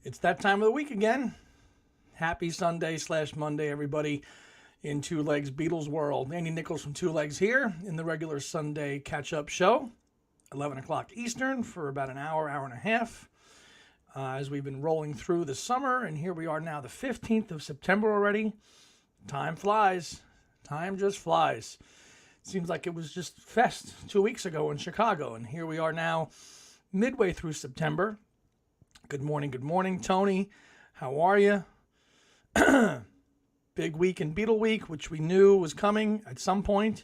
It's that time of the week again. Happy Sunday / Monday, everybody in Two Legs Beatles world. Andy Nichols from Two Legs here in the regular Sunday catch-up show, 11 o'clock Eastern for about an hour and a half. As we've been rolling through the summer, and here we are now, the 15th of September already. Time flies. Time just flies. Seems like it was just Fest 2 weeks ago in Chicago, and here we are now, midway through September. Good morning, Tony. How are you? Big week in Beatle Week, which we knew was coming at some point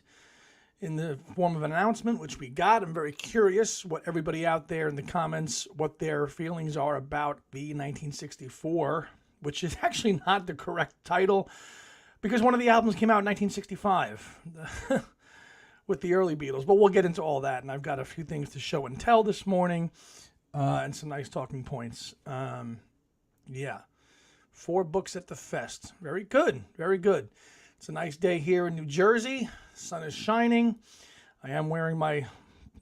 in the form of an announcement, which we got. I'm very curious what everybody out there in the comments, what their feelings are about the 1964, which is actually not the correct title, because one of the albums came out in 1965 with the early Beatles. But we'll get into all that, and I've got a few things to show and tell this morning. And some nice talking points. 4 books at the Fest. Very good. Very good. It's a nice day here in New Jersey. Sun is shining. I am wearing my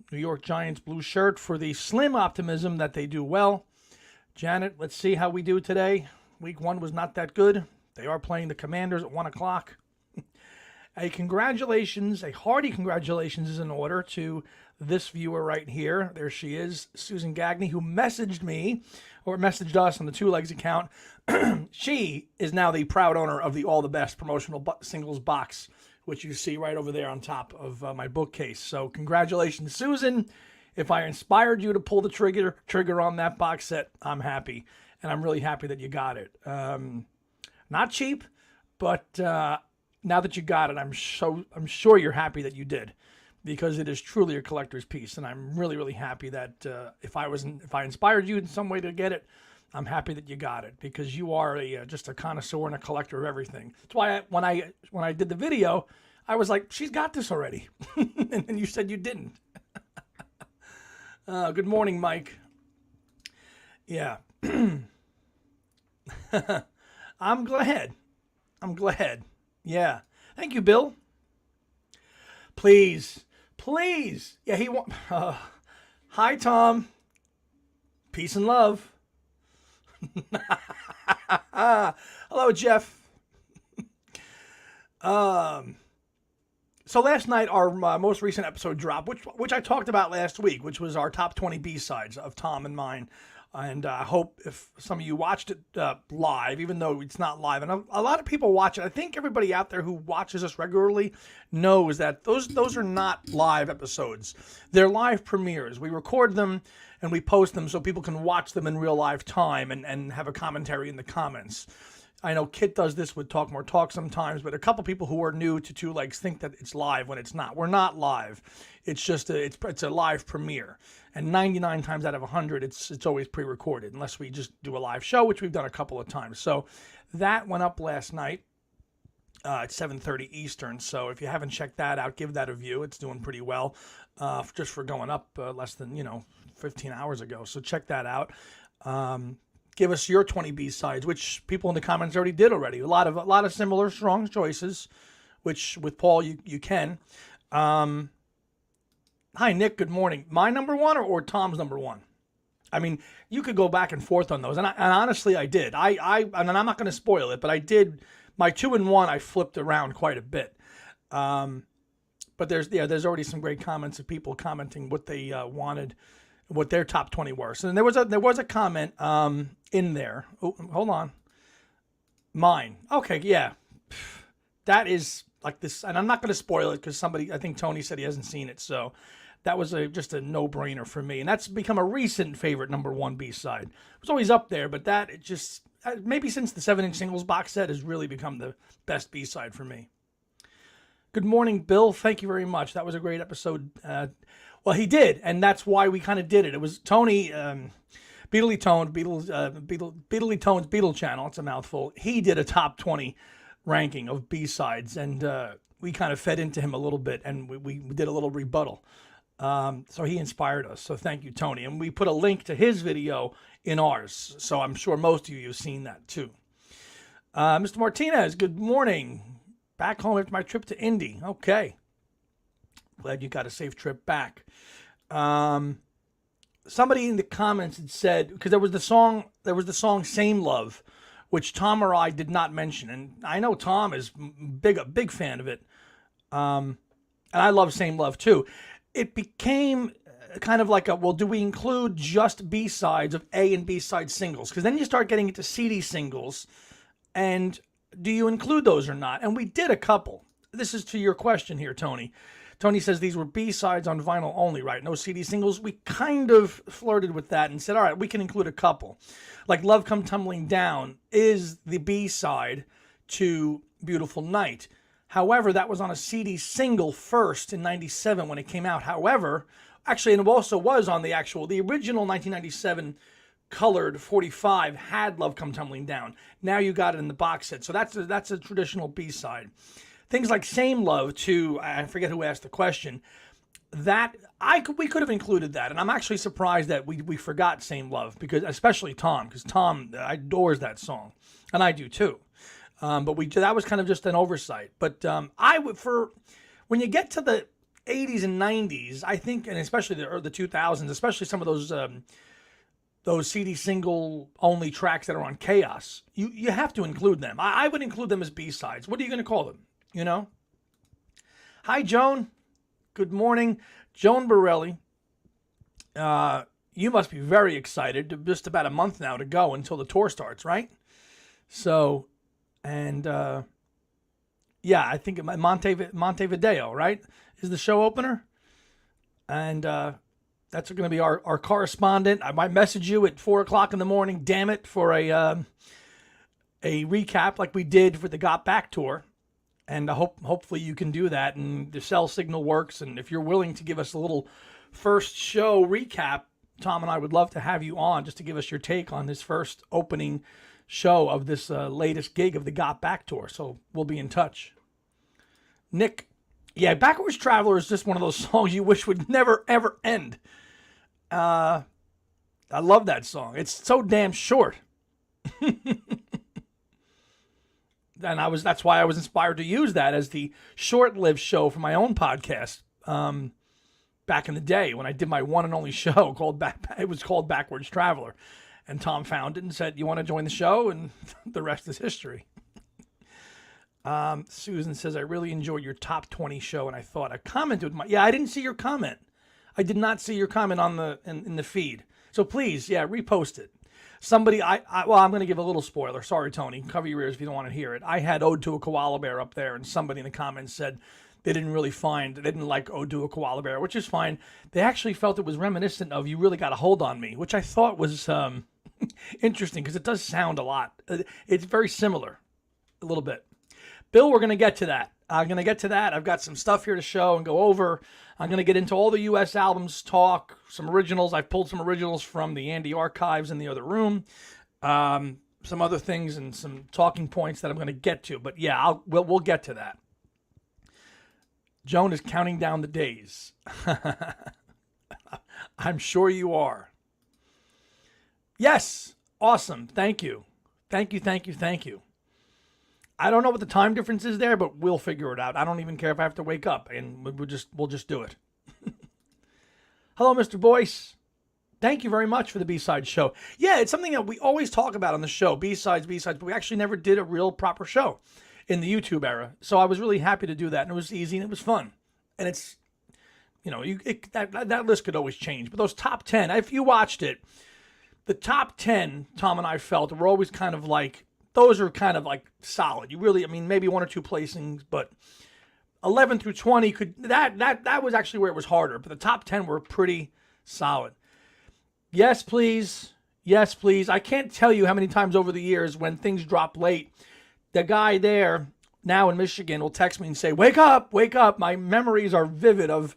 New York Giants blue shirt for the slim optimism that they do well. Janet, let's see how we do today. Week 1 was not that good. They are playing the Commanders at 1 o'clock. A hearty congratulations is in order to this viewer right here. There she is, Susan Gagney, who messaged me, or messaged us on the Two Legs account. She is now the proud owner of the All the Best promotional singles box, which you see right over there on top of my bookcase. So congratulations, Susan. If I inspired you to pull the trigger on that box set, I'm happy. And I'm really happy that you got it. Not cheap, but now that you got it, I'm sure you're happy that you did, because it is truly a collector's piece, and I'm really, really happy that if I inspired you in some way to get it, I'm happy that you got it, because you are just a connoisseur and a collector of everything. That's why when I did the video, I was like, she's got this already, and then you said you didn't. Good morning, Mike. Yeah, I'm glad. Yeah. Thank you, Bill. Please. Yeah, he won't. Hi, Tom. Peace and love. Hello, Jeff. So last night, our most recent episode dropped, which I talked about last week, which was our top 20 B-sides of Tom and mine. And I hope if some of you watched it live, even though it's not live, and a lot of people watch it. I think everybody out there who watches us regularly knows that those are not live episodes. They're live premieres. We record them and we post them so people can watch them in real live time and have a commentary in the comments. I know Kit does this with Talk More Talk sometimes, but a couple people who are new to Two Legs think that it's live when it's not. We're not live. It's just it's a live premiere. And 99 times out of 100, it's always pre-recorded, unless we just do a live show, which we've done a couple of times. So that went up last night at 7:30 Eastern. So if you haven't checked that out, give that a view. It's doing pretty well, just for going up less than 15 hours ago. So check that out. Give us your 20 B-sides, which people in the comments already did already. A lot of similar strong choices, which with Paul you can. Hi, Nick. Good morning. My number one or Tom's number one? I mean, you could go back and forth on those, and honestly, I did. And I'm not going to spoil it, but I did. My 2 and 1, I flipped around quite a bit. But there's already some great comments of people commenting what they wanted, what their top 20 were. So there was a comment in there. Oh, hold on. Mine. Okay, yeah. That is like this, and I'm not going to spoil it because I think Tony said he hasn't seen it, so that was just a no-brainer for me. And that's become a recent favorite number 1 B-side. It was always up there, but it just, maybe since the 7-inch singles box set, has really become the best B-side for me. Good morning, Bill. Thank you very much. That was a great episode. Well, he did, and that's why we kind of did it. It was Tony, Beatly Tone's Beatle channel. It's a mouthful. He did a top 20 ranking of B-sides, and we kind of fed into him a little bit, and we did a little rebuttal. So he inspired us. So thank you, Tony. And we put a link to his video in ours, so I'm sure most of you have seen that too. Mr. Martinez, good morning. Back home after my trip to Indy. Okay. Glad you got a safe trip back. somebody in the comments had said, because there was the song Same Love, which Tom or I did not mention. And I know Tom is a big fan of it. And I love Same Love too. It became kind of like well, do we include just B-sides of A and B-side singles? Because then you start getting into CD singles, and do you include those or not? And we did a couple. This is to your question here, Tony. Tony says these were B-sides on vinyl only, right? No CD singles. We kind of flirted with that and said, all right, we can include a couple. Like Love Come Tumbling Down is the B-side to Beautiful Night. However, that was on a CD single first in 97 when it came out. However, actually, and it also was on the original 1997 colored 45 had Love Come Tumbling Down. Now you got it in the box set. So that's a traditional B-side. Things like Same Love to, I forget who asked the question, we could have included that. And I'm actually surprised that we forgot Same Love, because especially Tom, because Tom adores that song. And I do too. But that was kind of just an oversight. But when you get to the 80s and 90s, I think, and especially the 2000s, especially some of those CD single only tracks that are on Chaos, you have to include them. I would include them as B-sides. What are you going to call them? You know? Hi, Joan. Good morning. Joan Borelli. You must be very excited. Just about a month now to go until the tour starts, right? So, and yeah, I think Montevideo, right, is the show opener. And that's going to be our correspondent. I might message you at 4 o'clock in the morning, damn it, for a recap like we did for the Got Back tour. And hopefully you can do that, and the cell signal works. And if you're willing to give us a little first show recap, Tom and I would love to have you on just to give us your take on this first opening show of this latest gig of the Got Back tour. So we'll be in touch. Nick, yeah, Backwards Traveler is just one of those songs you wish would never, ever end. I love that song. It's so damn short. And that's why I was inspired to use that as the short-lived show for my own podcast back in the day when I did my one and only show it was called Backwards Traveler. And Tom found it and said, you want to join the show? And the rest is history. Susan says, I really enjoyed your top 20 show, and I thought I commented with I didn't see your comment. I did not see your comment on in the feed. So please, repost it. Somebody, I'm going to give a little spoiler. Sorry, Tony. Cover your ears if you don't want to hear it. I had Ode to a Koala Bear up there, and somebody in the comments said they didn't like Ode to a Koala Bear, which is fine. They actually felt it was reminiscent of You Really Got a Hold on Me, which I thought was interesting because it does sound a lot. It's very similar, a little bit. Bill, we're going to get to that. I'm going to get to that. I've got some stuff here to show and go over. I'm going to get into all the U.S. albums, talk some originals. I've pulled some originals from the Andy archives in the other room. Some other things and some talking points that I'm going to get to. But yeah, we'll get to that. Joan is counting down the days. I'm sure you are. Yes. Awesome. Thank you. Thank you. I don't know what the time difference is there, but we'll figure it out. I don't even care if I have to wake up, and we'll just do it. Hello, Mr. Boyce. Thank you very much for the B-Side show. Yeah, it's something that we always talk about on the show, B-Sides, but we actually never did a real proper show in the YouTube era. So I was really happy to do that, and it was easy, and it was fun. And it's, that list could always change. But those top 10, if you watched it, the top 10, Tom and I felt, were always kind of like, those are kind of like solid. You really, maybe one or two placings, but 11 through 20 that was actually where it was harder. But the top 10 were pretty solid. Yes, please. Yes, please. I can't tell you how many times over the years when things drop late, the guy there now in Michigan will text me and say, wake up, wake up. My memories are vivid of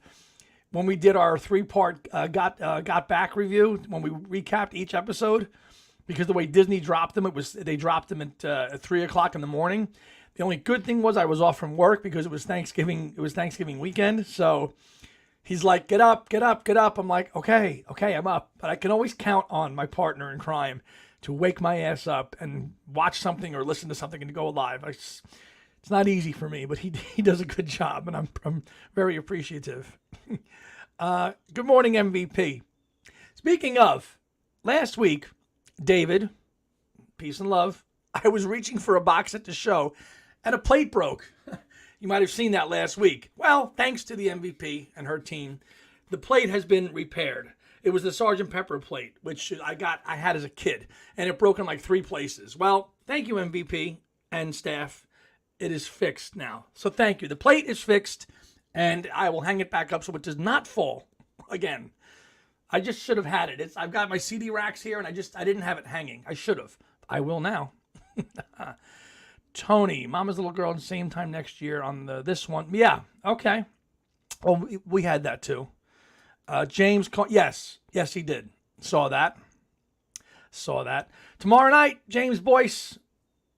when we did our 3-part Got Back review, when we recapped each episode. Because the way Disney dropped them, they dropped them at 3 o'clock in the morning. The only good thing was I was off from work because it was Thanksgiving. It was Thanksgiving weekend. So he's like, get up, get up, get up. I'm like, okay, I'm up. But I can always count on my partner in crime to wake my ass up and watch something or listen to something and to go live. It's not easy for me, but he does a good job, and I'm very appreciative. Good morning, MVP. Speaking of, last week, David, peace and love, I was reaching for a box set to show, and a plate broke. You might have seen that last week. Well, thanks to the MVP and her team, the plate has been repaired. It was the Sgt. Pepper plate, which I had as a kid, and it broke in like 3 places. Well, thank you, MVP and staff. It is fixed now. So thank you. The plate is fixed, and I will hang it back up so it does not fall again. I just should have had it. I've got my CD racks here, and I didn't have it hanging. I should have. I will now. Tony, Mama's Little Girl, same time next year on this one. Yeah, okay. Well, we had that too. James, yes, he did. Saw that. Tomorrow night, James Boyce,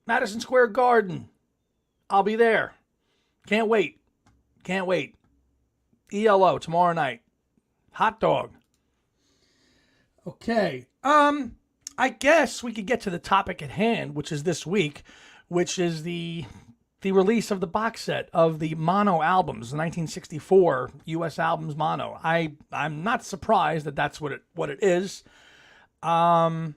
Madison Square Garden. I'll be there. Can't wait. ELO tomorrow night. Hot dog. Okay. I guess we could get to the topic at hand, which is this week, which is the release of the box set of the mono albums, the 1964 U.S. albums mono. I'm not surprised that that's what it is. So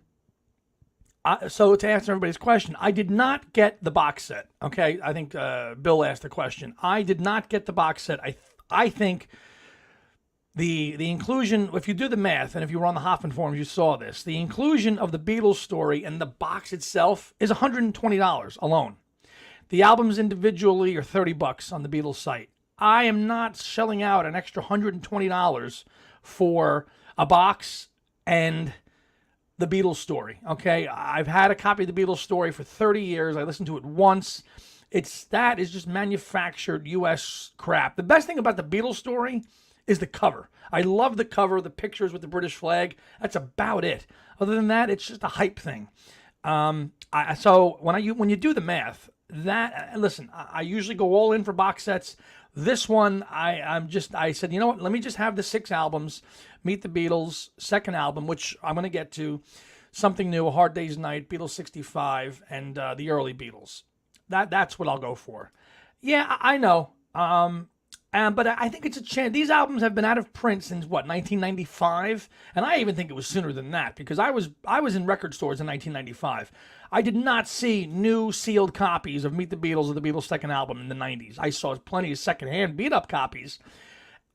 to answer everybody's question, I did not get the box set. Okay, I think Bill asked the question. I did not get the box set. I think the inclusion, if you do the math, and if you were on the Hoffman forums, you saw this. The inclusion of the Beatles story and the box itself is $120 alone. The albums individually are $30 on the Beatles site. I am not shelling out an extra $120 for a box and the Beatles story. Okay, I've had a copy of the Beatles story for 30 years. I listened to it once. That is just manufactured U.S. crap. The best thing about the Beatles story is the cover. I love the cover, the pictures with the British flag. That's about it. Other than that, it's just a hype thing. So when you do the math, listen, I usually go all in for box sets. This one, I said, you know what? Let me just have the 6 albums. Meet the Beatles, second album, which I'm going to get to. Something New, A Hard Day's Night, Beatles 65, and the early Beatles. That's what I'll go for. Yeah, I know. But I think it's a chance. These albums have been out of print since, 1995? And I even think it was sooner than that, because I was in record stores in 1995. I did not see new sealed copies of Meet the Beatles or the Beatles' second album in the 90s. I saw plenty of secondhand beat-up copies.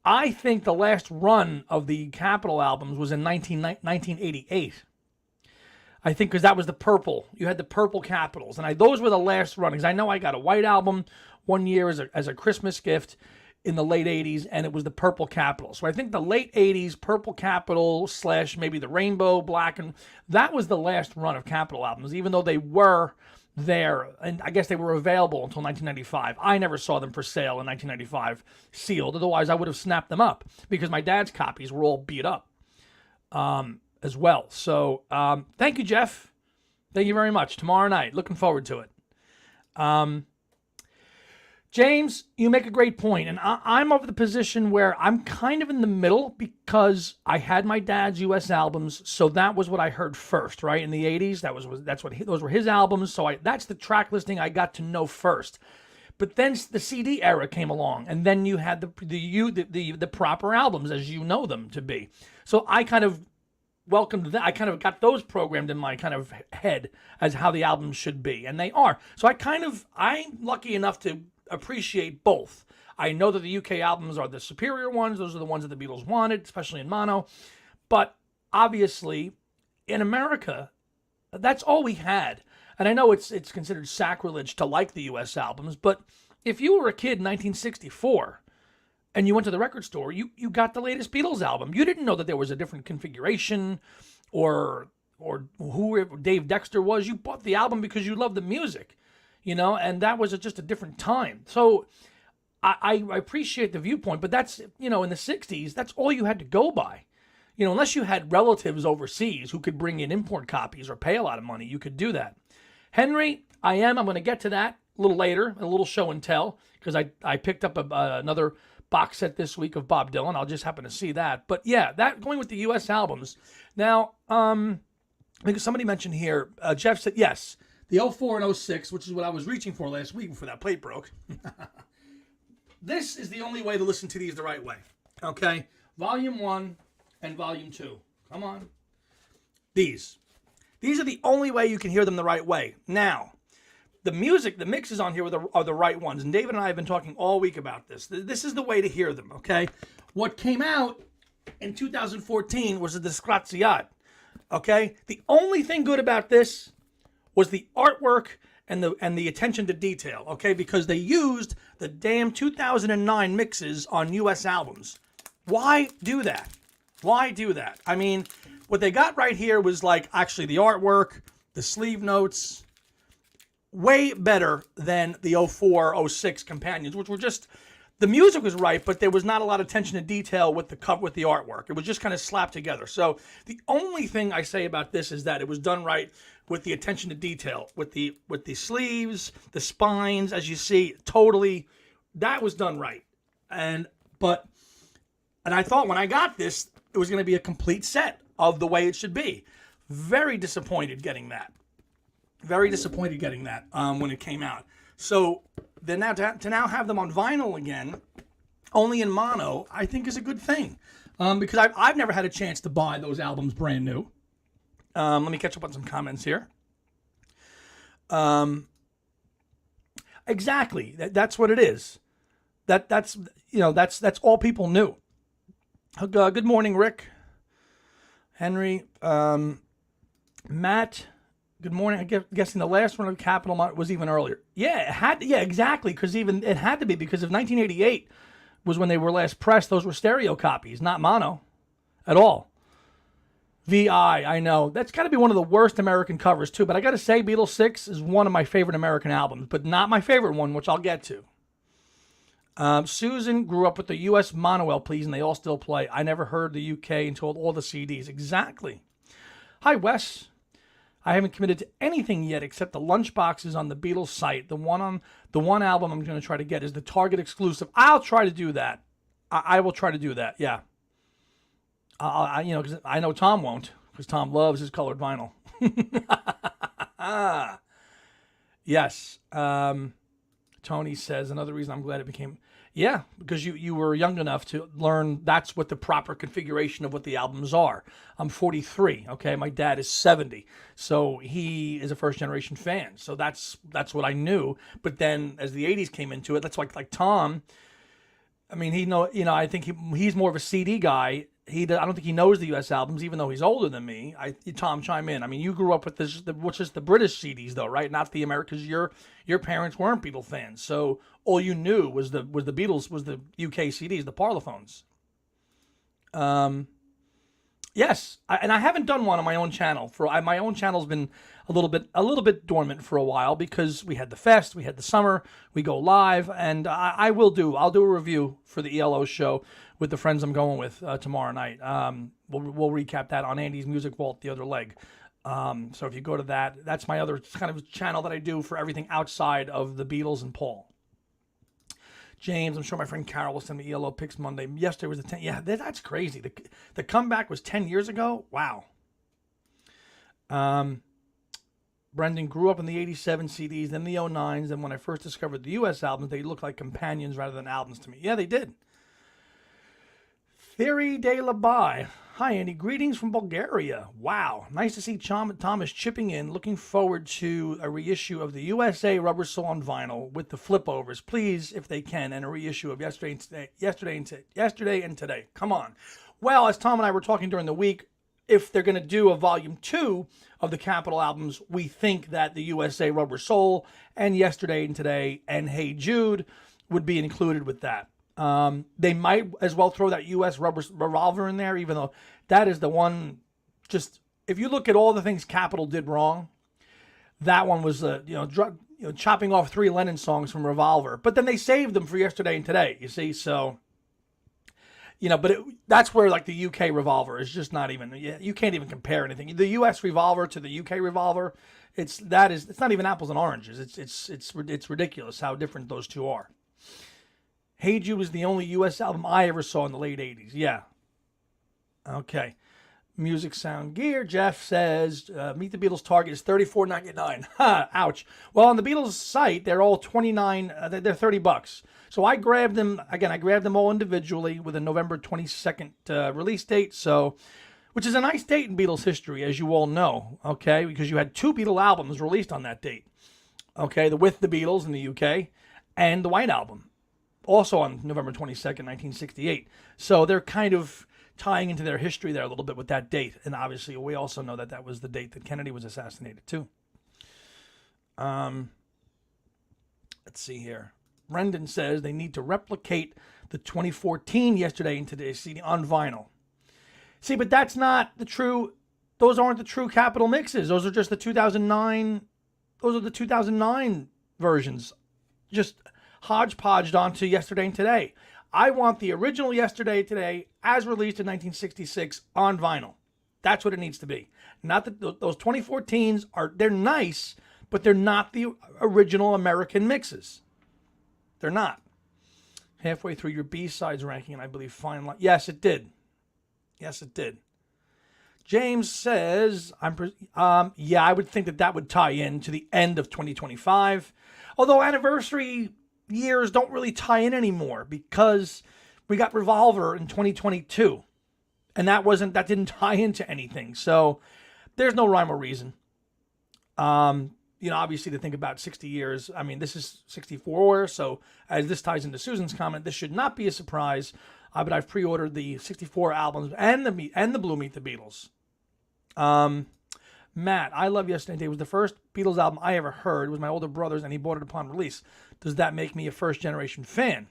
I think the last run of the Capitol albums was in 1988. I think because that was the purple. You had the purple Capitals. And those were the last runnings. I know I got a white album one year as a Christmas gift in the late 80s, and it was the purple Capitol. So I think the late 80s purple Capitol / maybe the rainbow black, and that was the last run of Capitol albums, even though they were there, and I guess they were available until 1995. I never saw them for sale in 1995 sealed. Otherwise, I would have snapped them up because my dad's copies were all beat up as well. So thank you, Jeff. Thank you very much. Tomorrow night. Looking forward to it. James, you make a great point, and I'm of the position where I'm kind of in the middle because I had my dad's U.S. albums, so that was what I heard first, right? In the 80s, those were his albums, so that's the track listing I got to know first. But then the CD era came along, and then you had the proper albums as you know them to be. So I kind of welcomed that. I kind of got those programmed in my kind of head as how the albums should be, and they are. So I'm lucky enough to appreciate both. I know that the UK albums are the superior ones. Those are the ones that the Beatles wanted, especially in mono. But obviously, in America, that's all we had. And I know it's considered sacrilege to like the US albums, but if you were a kid in 1964 and you went to the record store, you got the latest Beatles album. You didn't know that there was a different configuration or who Dave Dexter was. You bought the album because you loved the music. And that was just a different time. So I appreciate the viewpoint, but that's, in the 60s, that's all you had to go by. Unless you had relatives overseas who could bring in import copies or pay a lot of money, you could do that. Henry, I'm going to get to that a little later, a little show and tell, because I picked up another box set this week of Bob Dylan. I'll just happen to see that. But yeah, that going with the U.S. albums. Now, I think somebody mentioned here, Jeff said, yes, the 04 and 06, which is what I was reaching for last week before that plate broke. This is the only way to listen to these the right way. Okay? Volume 1 and Volume 2. Come on. These are the only way you can hear them the right way. Now, the music, the mixes on here are the right ones. And David and I have been talking all week about this. This is the way to hear them, okay? What came out in 2014 was a Disgraziat, okay? The only thing good about this was the artwork and the attention to detail, okay? Because they used the damn 2009 mixes on U.S. albums. Why do that? Why do that? I mean, what they got right here was like actually the artwork, the sleeve notes, way better than the 04, 06 companions, which were just, the music was right, but there was not a lot of attention to detail with the cover, with the artwork. It was just kind of slapped together. So the only thing I say about this is that it was done right with the attention to detail, with the sleeves, the spines, as you see, totally, that was done right. And I thought when I got this, it was going to be a complete set of the way it should be. Very disappointed getting that. Very disappointed getting that when it came out. So then now to now have them on vinyl again, only in mono, I think is a good thing. Because I've never had a chance to buy those albums brand new. Let me catch up on some comments here. Exactly. That's what it is. That's all people knew. Good morning, Rick. Henry. Matt. Good morning. I'm guessing the last one of Capital was even earlier. Yeah, it had. Yeah, exactly. Because even it had to be because of 1988 was when they were last pressed. Those were stereo copies, not mono, at all. VI, I know. That's got to be one of the worst American covers, too. But I got to say, Beatles 6 is one of my favorite American albums, but not my favorite one, which I'll get to. Susan grew up with the U.S. mono LPs, and they all still play. I never heard the U.K. until all the CDs. Exactly. Hi, Wes. I haven't committed to anything yet except the lunchboxes on the Beatles site. The one album I'm going to try to get is the Target exclusive. I'll try to do that. I will try to do that, yeah. Because I know Tom won't, because Tom loves his colored vinyl. Yes. Tony says another reason I'm glad it became, yeah, because you were young enough to learn that's what the proper configuration of what the albums are. I'm 43. Okay, my dad is 70, so he is a first generation fan. So that's what I knew. But then as the 80s came into it, that's like Tom. I mean, I think he's more of a CD guy. I don't think he knows the U.S. albums, even though he's older than me. Tom, chime in. I mean, you grew up with this, which is the British CDs, though, right? Not the Americans. Your parents weren't Beatle fans, so all you knew was the Beatles, was the UK CDs, the Parlophones. Yes, and I haven't done one on my own channel. My own channel's been a little bit dormant for a while because we had the fest, we had the summer, we go live, and I'll do a review for the ELO show with the friends I'm going with tomorrow night. We'll recap that on Andy's Music Vault, The Other Leg. So if you go to that, that's my other kind of channel that I do for everything outside of the Beatles and Paul. James, I'm sure my friend Carol will send me ELO picks Monday. Yesterday was the 10th. Yeah, that's crazy. The comeback was 10 years ago. Wow. Brendan grew up in the 87 CDs, then the 09s, and when I first discovered the U.S. albums, they looked like companions rather than albums to me. Yeah, they did. Theory de la Bai. Hi, Andy. Greetings from Bulgaria. Wow. Nice to see Thomas chipping in. Looking forward to a reissue of the USA Rubber Soul on vinyl with the flip overs, please, if they can, and a reissue of yesterday and today. Come on. Well, as Tom and I were talking during the week, if they're going to do a volume 2 of the Capitol albums, we think that the USA Rubber Soul and Yesterday and Today and Hey Jude would be included with that. They might as well throw that U.S. Revolver in there, even though that is the one. Just if you look at all the things Capitol did wrong, that one was chopping off 3 Lennon songs from Revolver. But then they saved them for Yesterday and Today. You see, so but that's where like the UK Revolver is just not even. You can't even compare anything. The U.S. Revolver to the UK Revolver, it's not even apples and oranges. It's ridiculous how different those two are. Hey Jude was the only U.S. album I ever saw in the late 80s. Yeah. Okay. Music Sound Gear. Jeff says, Meet the Beatles Target is $34.99. Ha! Ouch. Well, on the Beatles site, they're all $29. They're $30. So I grabbed them. Again, I grabbed them all individually with a November 22nd release date. So, which is a nice date in Beatles history, as you all know, okay, because you had 2 Beatle albums released on that date, okay, the With the Beatles in the UK and the White Album, also on November 22nd, 1968. So they're kind of tying into their history there a little bit with that date, and obviously we also know that that was the date that Kennedy was assassinated too. Let's see here. Brendan says they need to replicate the 2014 Yesterday and Today CD on vinyl. See, but that's not the true, those aren't the true Capitol mixes. Those are just the 2009, those are the 2009 versions. Just hodgepodged onto Yesterday and Today. I want the original Yesterday and Today as released in 1966 on vinyl. That's what it needs to be. Not that those 2014s are, they're nice, but they're not the original American mixes. They're not. Halfway through your B-sides ranking, and I believe Fine Line. Yes, it did. Yes, it did. James says, yeah, I would think that that would tie in to the end of 2025. Although anniversary years don't really tie in anymore because we got Revolver in 2022. And that didn't tie into anything. So there's no rhyme or reason. Obviously to think about 60 years, I mean, this is 64, so as this ties into Susan's comment, this should not be a surprise, but I've pre-ordered the 64 albums and the Blue Meet the Beatles. Matt, I Love Yesterday and Today was the first Beatles album I ever heard. It was my older brother's, and he bought it upon release. Does that make me a first-generation fan?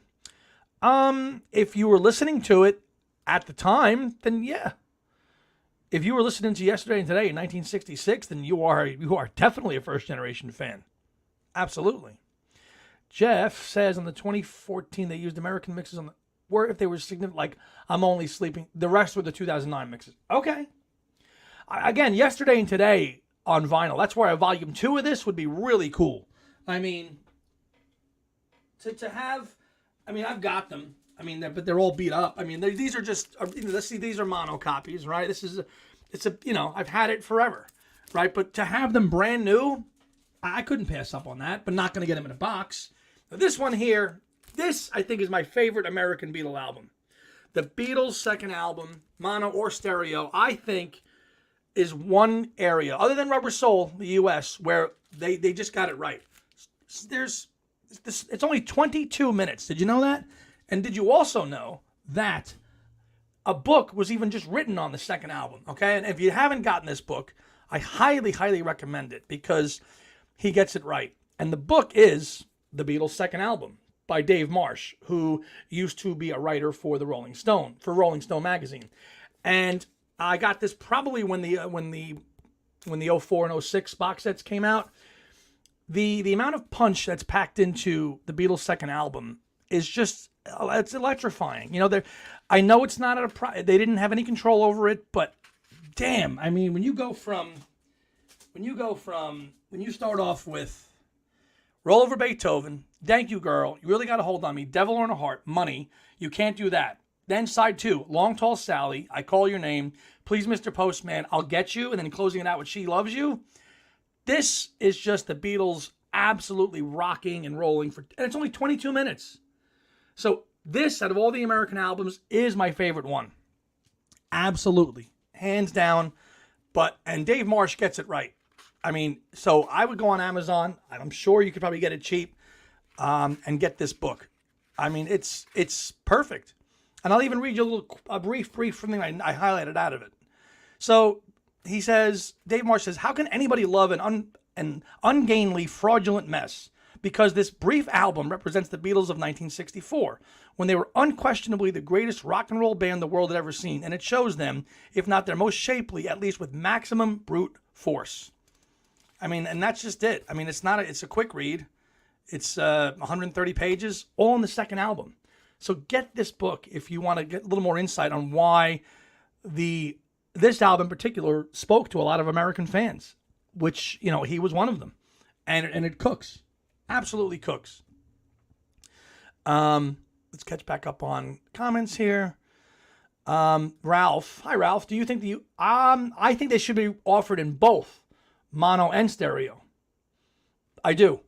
If you were listening to it at the time, then yeah. If you were listening to Yesterday and Today in 1966, then you are definitely a first-generation fan. Absolutely. Jeff says on the 2014 they used American mixes on the, where if they were significant, like I'm Only Sleeping. The rest were the 2009 mixes. Okay. Again, Yesterday and Today on vinyl. That's where a volume 2 of this would be really cool. I mean, to have, I mean, I've got them. I mean, but they're all beat up. I mean, these are just, let's see, these are mono copies, right? I've had it forever, right? But to have them brand new, I couldn't pass up on that, but not going to get them in a box. Now, this one here, this I think is my favorite American Beatle album. The Beatles' second album, mono or stereo, I think is one area, other than Rubber Soul, the U.S., where they just got it right. It's only 22 minutes. Did you know that? And did you also know that a book was even just written on the second album, okay? And if you haven't gotten this book, I highly, highly recommend it because he gets it right. And the book is The Beatles' Second Album by Dave Marsh, who used to be a writer for Rolling Stone magazine. And I got this probably when the 04 and 06 box sets came out. The amount of punch that's packed into the Beatles' second album is just, it's electrifying. I know it's not they didn't have any control over it, but damn, I mean, when you start off with Roll Over Beethoven, Thank You Girl, You Really Got a Hold on Me, Devil on a Heart, Money, You Can't Do That. Then side 2, Long Tall Sally, I Call Your Name, Please Mr. Postman, I'll Get You, and then closing it out with She Loves You. This is just the Beatles absolutely rocking and rolling and it's only 22 minutes. So this, out of all the American albums, is my favorite one. Absolutely. Hands down. And Dave Marsh gets it right. I mean, so I would go on Amazon, and I'm sure you could probably get it cheap, and get this book. I mean, it's perfect. And I'll even read you a brief thing I highlighted out of it. So he says, Dave Marsh says, how can anybody love an ungainly, fraudulent mess? Because this brief album represents the Beatles of 1964, when they were unquestionably the greatest rock and roll band the world had ever seen, and it shows them, if not their most shapely, at least with maximum brute force. I mean, and that's just it. I mean, it's a quick read. It's 130 pages, all in the second album. So get this book if you want to get a little more insight on why this album in particular spoke to a lot of American fans, which, he was one of them. And it cooks. Absolutely cooks. Let's catch back up on comments here. Ralph. Hi, Ralph. Do you think I think they should be offered in both mono and stereo. I do.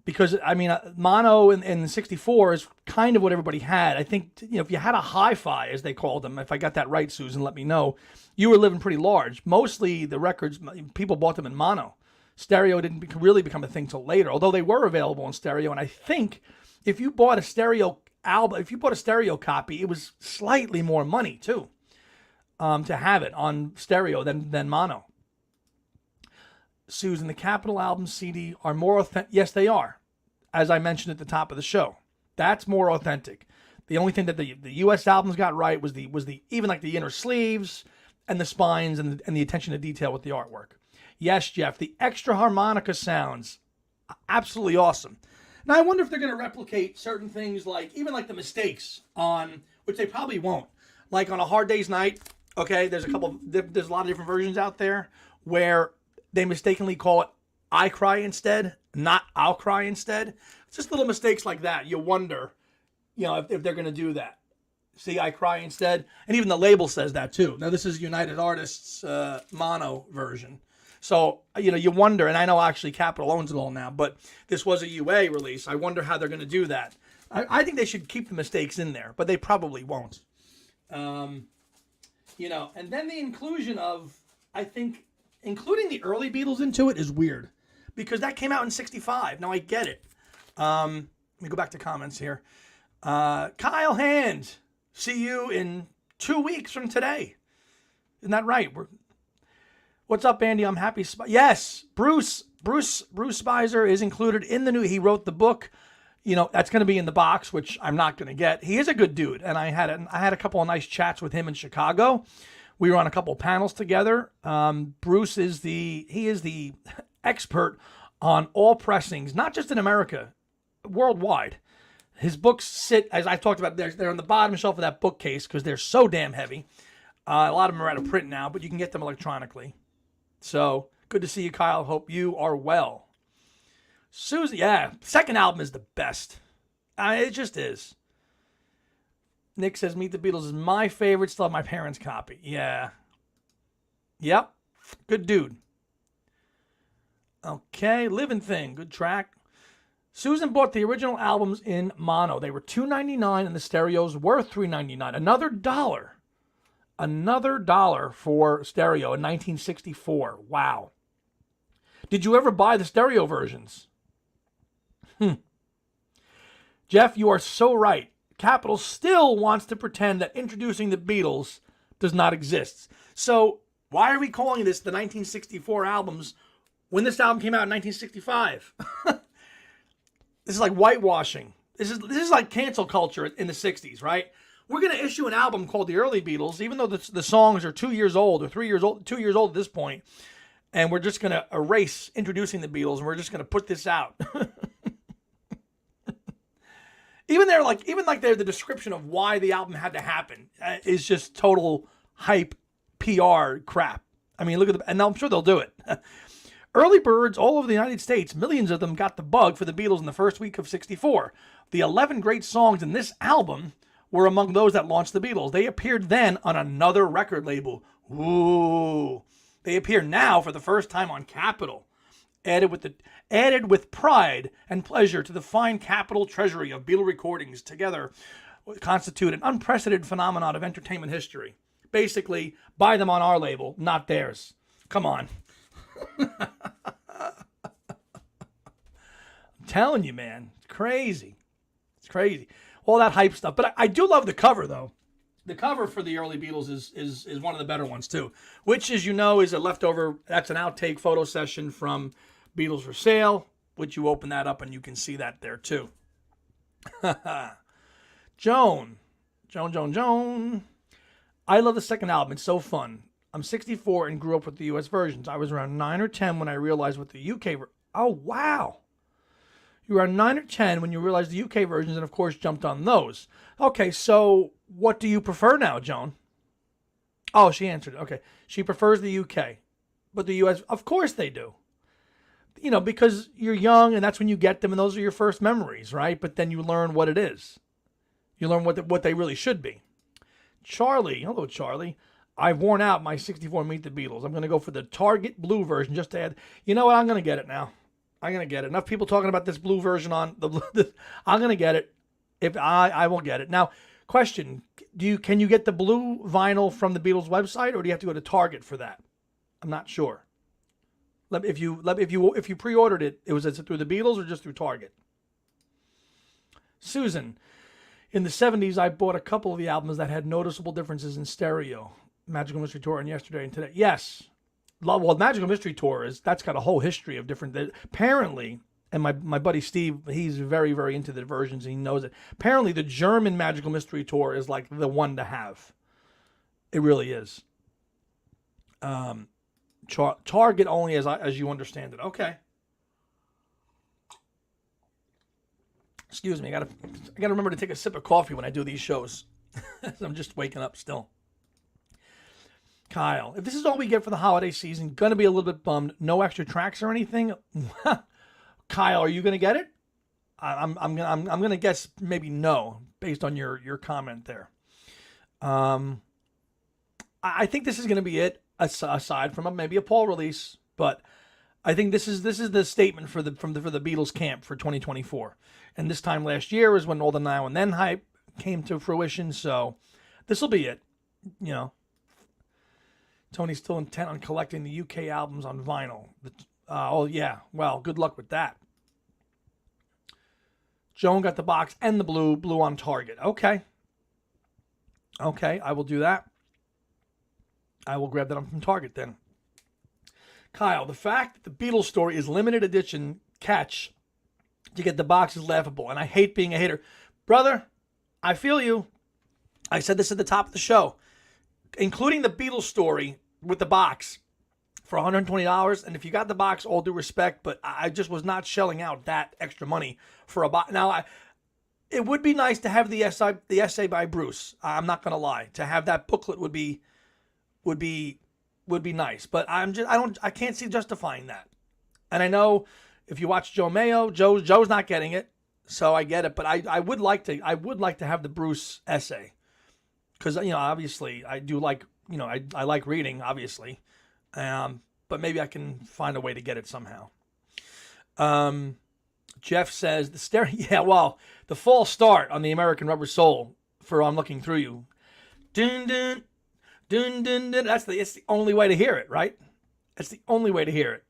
Because, I mean, mono in 64 is kind of what everybody had. I think, if you had a hi-fi, as they called them, if I got that right, Susan, let me know, you were living pretty large. Mostly the records, people bought them in mono. Stereo didn't really become a thing till later, although they were available in stereo. And I think if you bought a stereo album, if you bought a stereo copy, it was slightly more money, too, to have it on stereo than mono. Susan, the Capitol album CD are more authentic. Yes, they are, as I mentioned at the top of the show. That's more authentic. The only thing that the U.S. albums got right was the even like the inner sleeves and the spines and the attention to detail with the artwork. Yes, Jeff, the extra harmonica sounds absolutely awesome. Now I wonder if they're going to replicate certain things even the mistakes on, which they probably won't. Like on A Hard Day's Night, okay, there's a lot of different versions out there where they mistakenly call it I Cry Instead, not I'll Cry Instead. It's just little mistakes like that. You wonder, if they're going to do that. See, I Cry Instead. And even the label says that too. Now, this is United Artists' mono version. So, you wonder, and I know actually Capitol owns it all now, but this was a UA release. I wonder how they're going to do that. I think they should keep the mistakes in there, but they probably won't. And then the inclusion of, I think, including the early Beatles into it is weird because that came out in 65. Now I get it. Let me go back to comments here. Kyle Hand, see you in 2 weeks from today. Isn't that right? What's up, Andy? I'm happy. Yes, Bruce Spicer is included in the new. He wrote the book. That's going to be in the box, which I'm not going to get. He is a good dude, and I had a couple of nice chats with him in Chicago. We were on a couple of panels together. Bruce is the expert on all pressings, not just in America, worldwide. His books sit, as I talked about, they're on the bottom shelf of that bookcase because they're so damn heavy. A lot of them are out of print now, but you can get them electronically. So good to see you, Kyle. Hope you are well. Susie, yeah, second album is the best. It just is. Nick says, Meet the Beatles is my favorite. Still have my parents' copy. Yeah. Yep. Good dude. Okay. Living Thing. Good track. Susan bought the original albums in mono. They were $2.99 and the stereos were $3.99. Another dollar for stereo in 1964. Wow. Did you ever buy the stereo versions? Jeff, you are so right. Capitol still wants to pretend that introducing the Beatles does not exist. So why are we calling this the 1964 albums when this album came out in 1965? This is like whitewashing. This is like cancel culture in the 60s, right? We're going to issue an album called The Early Beatles, even though the songs are 2 years old or 3 years old, 2 years old at this point, and we're just going to erase introducing the Beatles, and we're just going to put this out. Even the description of why the album had to happen is just total hype PR crap. I mean, look at and I'm sure they'll do it. Early birds all over the United States, millions of them got the bug for the Beatles in the first week of 64. The 11 great songs in this album were among those that launched the Beatles. They appeared then on another record label. Ooh. They appear now for the first time on Capitol. Added with pride and pleasure to the fine Capitol treasury of Beatle recordings, together constitute an unprecedented phenomenon of entertainment history. Basically, buy them on our label, not theirs. Come on. I'm telling you, man. It's crazy. It's crazy. All that hype stuff. But I do love the cover, though. The cover for the early Beatles is one of the better ones, too. Which, as you know, is a leftover. That's an outtake photo session from Beatles for Sale, which you open that up and you can see that there, too. Joan. I love the second album. It's so fun. I'm 64 and grew up with the U.S. versions. I was around 9 or 10 when I realized what the UK... Oh, wow. You were around 9 or 10 when you realized the UK versions and, of course, jumped on those. Okay, so what do you prefer now, Joan? Oh, she answered. Okay. She prefers the UK. But the U.S., of course they do. You know, because you're young and that's when you get them and those are your first memories, right? But then you learn what it is. You learn what they really should be. Charlie. Hello, Charlie. I've worn out my 64 Meet the Beatles. I'm going to go for the Target Blue version just to add. You know what? I'm going to get it now. I'm gonna get it. Enough people talking about this blue version on the. I'm gonna get it. If I will get it now. Question: can you get the blue vinyl from the Beatles website, or do you have to go to Target for that? I'm not sure. If you pre-ordered it, was it through the Beatles or just through Target? Susan, in the 70s, I bought a couple of the albums that had noticeable differences in stereo. Magical Mystery Tour and Yesterday and Today. Yes. Well, Magical Mystery Tour that's got a whole history of different. Apparently, and my buddy Steve, he's very, very into the versions. And he knows it. Apparently, the German Magical Mystery Tour is like the one to have. It really is. Target only as you understand it. Okay. Excuse me. I gotta remember to take a sip of coffee when I do these shows. I'm just waking up still. Kyle, if this is all we get for the holiday season, gonna be a little bit bummed. No extra tracks or anything. Kyle, are you gonna get it? I'm gonna guess maybe no, based on your comment there. I think this is gonna be it, aside from maybe a Paul release, but I think this is the statement for the Beatles camp for 2024. And this time last year is when all the Now and Then hype came to fruition. So this will be it. You know, Tony's still intent on collecting the UK albums on vinyl. Oh yeah, well, good luck with that. Joan got the box and the blue on Target. Okay, I will do that. I will grab that from Target then. Kyle, the fact that the Beatles story is limited edition catch to get the box is laughable, and I hate being a hater. Brother, I feel you. I said this at the top of the show. Including the Beatles story with the box for $120, and if you got the box, all due respect, but I just was not shelling out that extra money for a box. Now, it would be nice to have the essay by Bruce. I'm not going to lie. To have that booklet would be nice, but I can't see justifying that. And I know if you watch Joe Mayo, Joe's not getting it, so I get it. But I would like to have the Bruce essay, because obviously I do like I like reading, obviously, but maybe I can find a way to get it somehow. Jeff says the false start on the American Rubber Soul for I'm Looking Through You. Dun dun. Dun, dun, dun. It's the only way to hear it, right? It's the only way to hear it.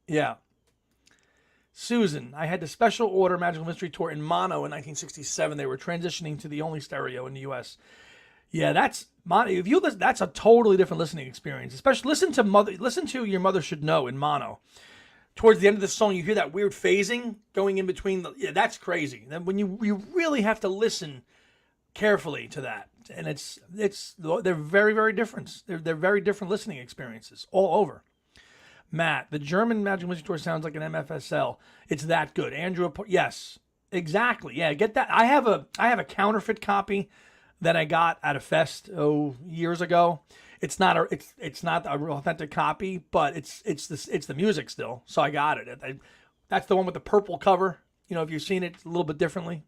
Yeah. Susan, I had the special order Magical Mystery Tour in mono in 1967. They were transitioning to the only stereo in the U.S. Yeah, that's mono. If you listen, that's a totally different listening experience. Especially listen to Your Mother Should Know in mono. Towards the end of the song, you hear that weird phasing going in between. That's crazy. Then when you really have to listen carefully to that, and they're very, very different. They're very different listening experiences all over. Matt, the German Magical Mystery Tour sounds like an MFSL. It's that good. Andrew, yes, exactly. Yeah, get that. I have a counterfeit copy that I got at a fest years ago. It's not a real authentic copy, but it's the music still. So I got it. That's the one with the purple cover. If you've seen it a little bit differently.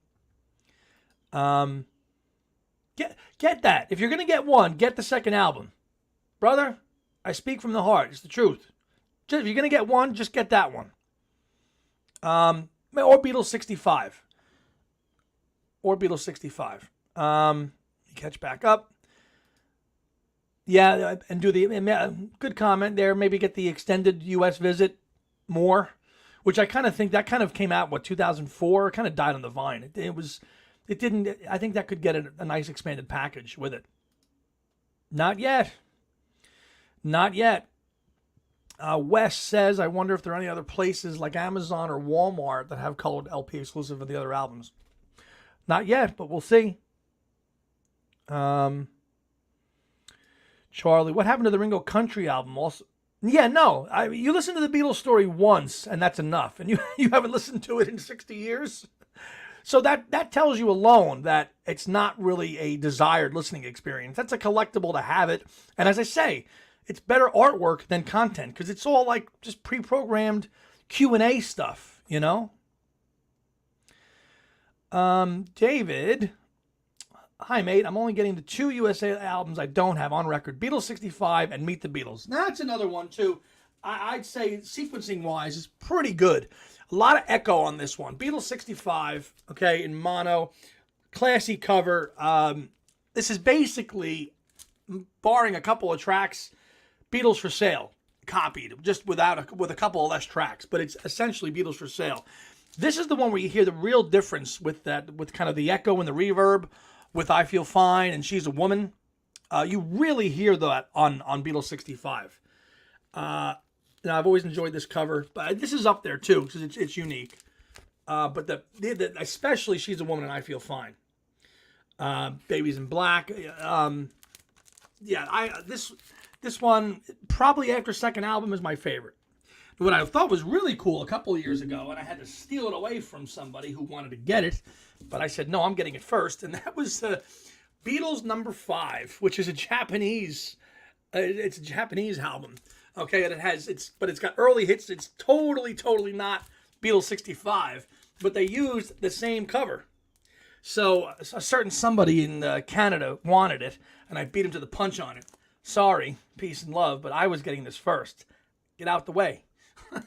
Get that. If you're gonna get one, get the second album, brother. I speak from the heart. It's the truth. If you're gonna get one, just get that one. Or Beatles 65. You catch back up. Yeah, and do the good comment there. Maybe get the extended U.S. visit more, which I kind of think that kind of came out 2004. Kind of died on the vine. It didn't. I think that could get a nice expanded package with it. Not yet. Wes says, I wonder if there are any other places like Amazon or Walmart that have colored LP exclusive of the other albums. Not yet, but we'll see. Charlie, what happened to the Ringo Country album? Also, yeah, no. You listen to the Beatles story once, and that's enough. And you haven't listened to it in 60 years. So that tells you alone that it's not really a desired listening experience. That's a collectible to have it. And as I say, it's better artwork than content because it's all like just pre-programmed Q&A stuff, David, hi, mate. I'm only getting the 2 USA albums I don't have on record. Beatles 65 and Meet the Beatles. That's another one, too. I'd say sequencing-wise is pretty good. A lot of echo on this one. Beatles 65, okay, in mono. Classy cover. This is basically, barring a couple of tracks, Beatles for Sale copied, just with a couple of less tracks, but it's essentially Beatles for Sale. This is the one where you hear the real difference with kind of the echo and the reverb, with I Feel Fine and She's a Woman. You really hear that on Beatles 65. Now, I've always enjoyed this cover, but this is up there too because it's unique. But especially She's a Woman and I Feel Fine. Babies in Black. This one probably after second album is my favorite. What I thought was really cool a couple of years ago, and I had to steal it away from somebody who wanted to get it, but I said no, I'm getting it first, and that was Beatles number 5, which is a Japanese. It's a Japanese album. Okay, and it's got early hits. It's totally not Beatles 65, but they used the same cover. So a certain somebody in Canada wanted it, and I beat him to the punch on it. Sorry, peace and love, but I was getting this first. Get out the way. Some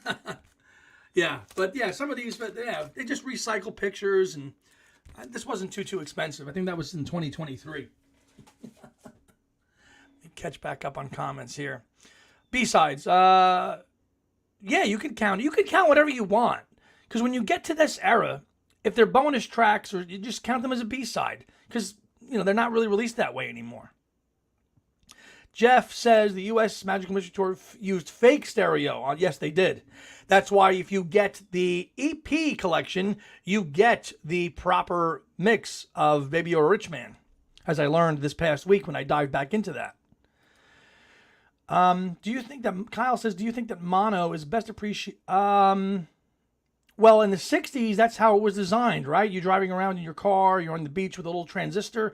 of these, they just recycle pictures, and this wasn't too expensive. I think that was in 2023. Catch back up on comments here. B-sides, you can count. You can count whatever you want, because when you get to this era, if they're bonus tracks, or you just count them as a B-side, because they're not really released that way anymore. Jeff says the U.S. Magical Mystery Tour used fake stereo. Yes, they did. That's why if you get the EP collection, you get the proper mix of Baby You're a Rich Man, as I learned this past week when I dived back into that. Kyle says, do you think that mono is best appreciated? Well, in the 60s, that's how it was designed, right? You're driving around in your car, you're on the beach with a little transistor.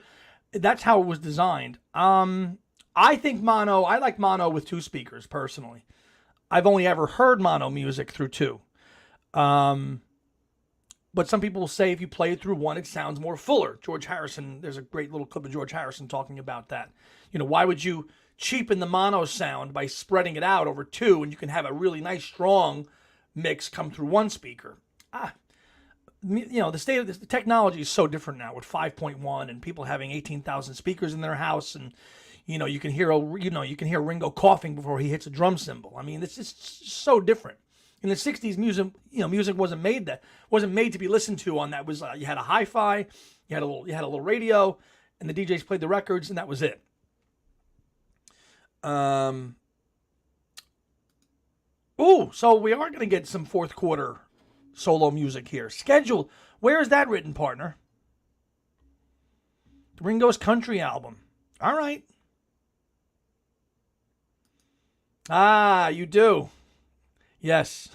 That's how it was designed. I like mono with 2 speakers, personally. I've only ever heard mono music through 2. But some people will say if you play it through 1, it sounds more fuller. George Harrison, there's a great little clip of George Harrison talking about that. Why would you cheapen the mono sound by spreading it out over 2, and you can have a really nice, strong mix come through 1 speaker? The state of the technology is so different now with 5.1 and people having 18,000 speakers in their house, and you can hear Ringo coughing before he hits a drum cymbal. I mean, it's just so different. In the 60s, music wasn't made to be listened to on that. Was you had a hi-fi, you had a little radio, and the DJs played the records, and that was it. So we are going to get some fourth quarter solo music here. Schedule. Where is that written, partner? Ringo's country album. All right. You do. Yes.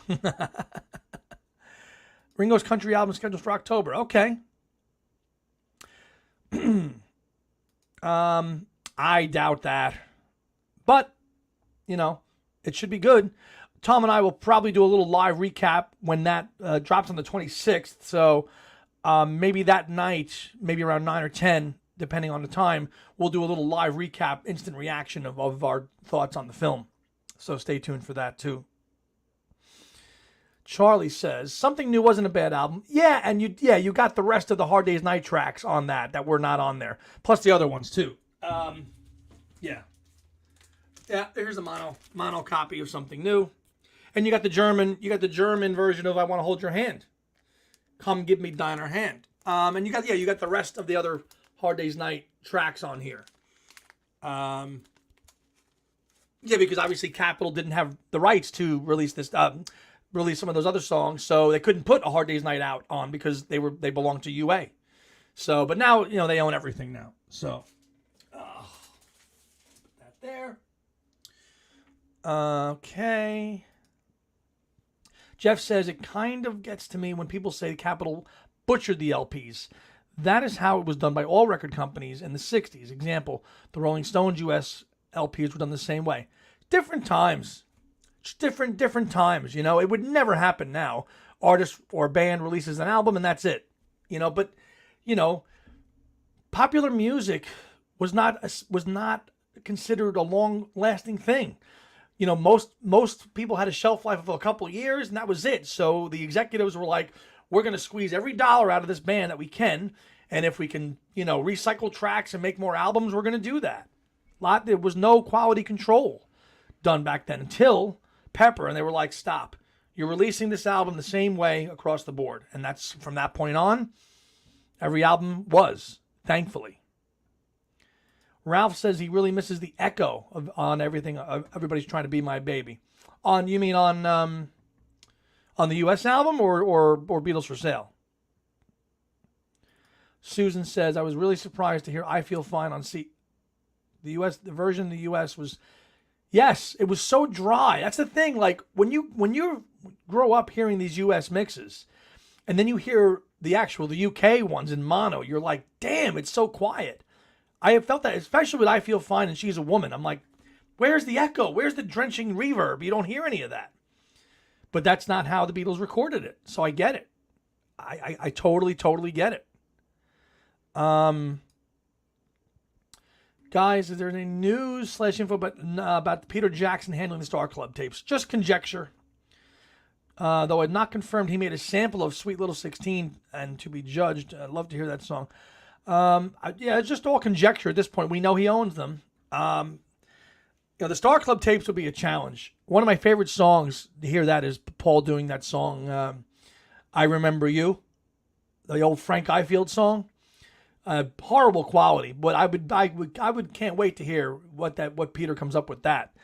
Ringo's country album scheduled for October. Okay. I doubt that. But, it should be good. Tom and I will probably do a little live recap when that drops on the 26th. So maybe that night, maybe around 9 or 10, depending on the time, we'll do a little live recap, instant reaction of our thoughts on the film. So stay tuned for that too. Charlie says, Something New wasn't a bad album. Yeah, and you got the rest of the Hard Day's Night tracks on that were not on there. Plus the other ones too. Yeah, here's a mono copy of Something New. And you got the German version of I Want to Hold Your Hand. Come Give Me Deiner Hand. And you got the rest of the other Hard Day's Night tracks on here. Because obviously Capitol didn't have the rights to release some of those other songs, so they couldn't put a Hard Day's Night out on because they belonged to UA. So, but now they own everything now. So, put that there. Okay. Jeff says it kind of gets to me when people say Capitol butchered the LPs. That is how it was done by all record companies in the 60s. Example, the Rolling Stones US LPs were done the same way. Different times. Just different times, It would never happen now. Artist or band releases an album and that's it. But popular music was not considered a long-lasting thing. most people had a shelf life of a couple of years, and that was it. So the executives were like, we're going to squeeze every dollar out of this band that we can, and if we can, recycle tracks and make more albums, we're going to do that. There was no quality control done back then until Pepper, and they were like, stop. You're releasing this album the same way across the board. And that's from that point on, every album was, thankfully. Ralph says he really misses the echo on everything. Everybody's Trying to Be My Baby. You mean on the U.S. album or Beatles for Sale? Susan says, I was really surprised to hear I Feel Fine on C. The version in the U.S. was, yes, it was so dry. That's the thing. Like when you grow up hearing these U.S. mixes, and then you hear the UK ones in mono, you're like, damn, it's so quiet. I have felt that, especially with I Feel Fine and She's a Woman. I'm like, where's the echo? Where's the drenching reverb? You don't hear any of that. But that's not how the Beatles recorded it. So I get it. I totally get it. Guys, is there any news / info about Peter Jackson handling the Star Club tapes? Just conjecture. Though I'd not confirmed he made a sample of Sweet Little 16 and To Be Judged. I'd love to hear that song. It's just all conjecture at this point. We know he owns them. The Star Club tapes would be a challenge. One of my favorite songs to hear that is Paul doing that song, I Remember You, the old Frank Ifield song. Horrible quality, but I would can't wait to hear what Peter comes up with that.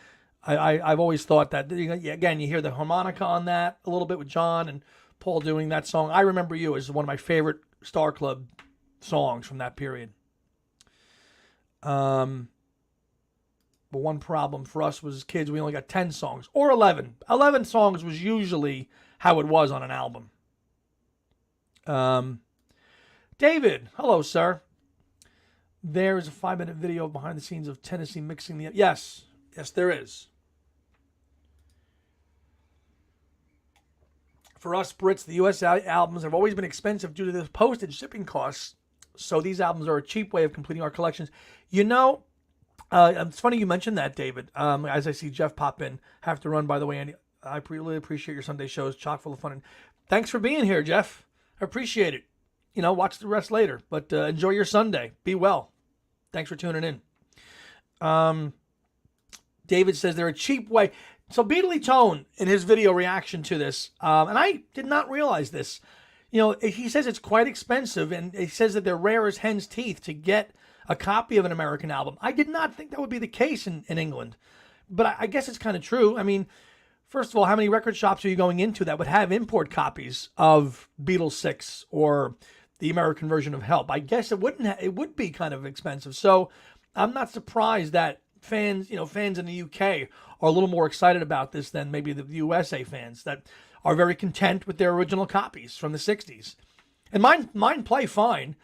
I've always thought that, again, you hear the harmonica on that a little bit with John and Paul doing that song. I Remember You is one of my favorite Star Club songs from that period. But one problem for us was, kids, we only got 10 songs or 11. 11 songs was usually how it was on an album. David, hello, sir. There is a 5-minute video behind the scenes of Tennessee mixing the... Yes, there is. For us Brits, the U.S. albums have always been expensive due to the postage shipping costs. So these albums are a cheap way of completing our collections. It's funny you mentioned that, David. As I see Jeff pop in, have to run, by the way, Andy. I really appreciate your Sunday shows, chock full of fun. And thanks for being here, Jeff. I appreciate it. Watch the rest later, but enjoy your Sunday. Be well. Thanks for tuning in. David says they're a cheap way. So Beatley Tone, in his video reaction to this, and I did not realize this, he says it's quite expensive, and he says that they're rare as hen's teeth to get a copy of an American album. I did not think that would be the case in England, but I guess it's kind of true. I mean, first of all, how many record shops are you going into that would have import copies of Beatles 6 or the American version of Help? I guess it would be kind of expensive. So I'm not surprised that fans in the UK are a little more excited about this than maybe the USA fans that are very content with their original copies from the 60s. And mine play fine.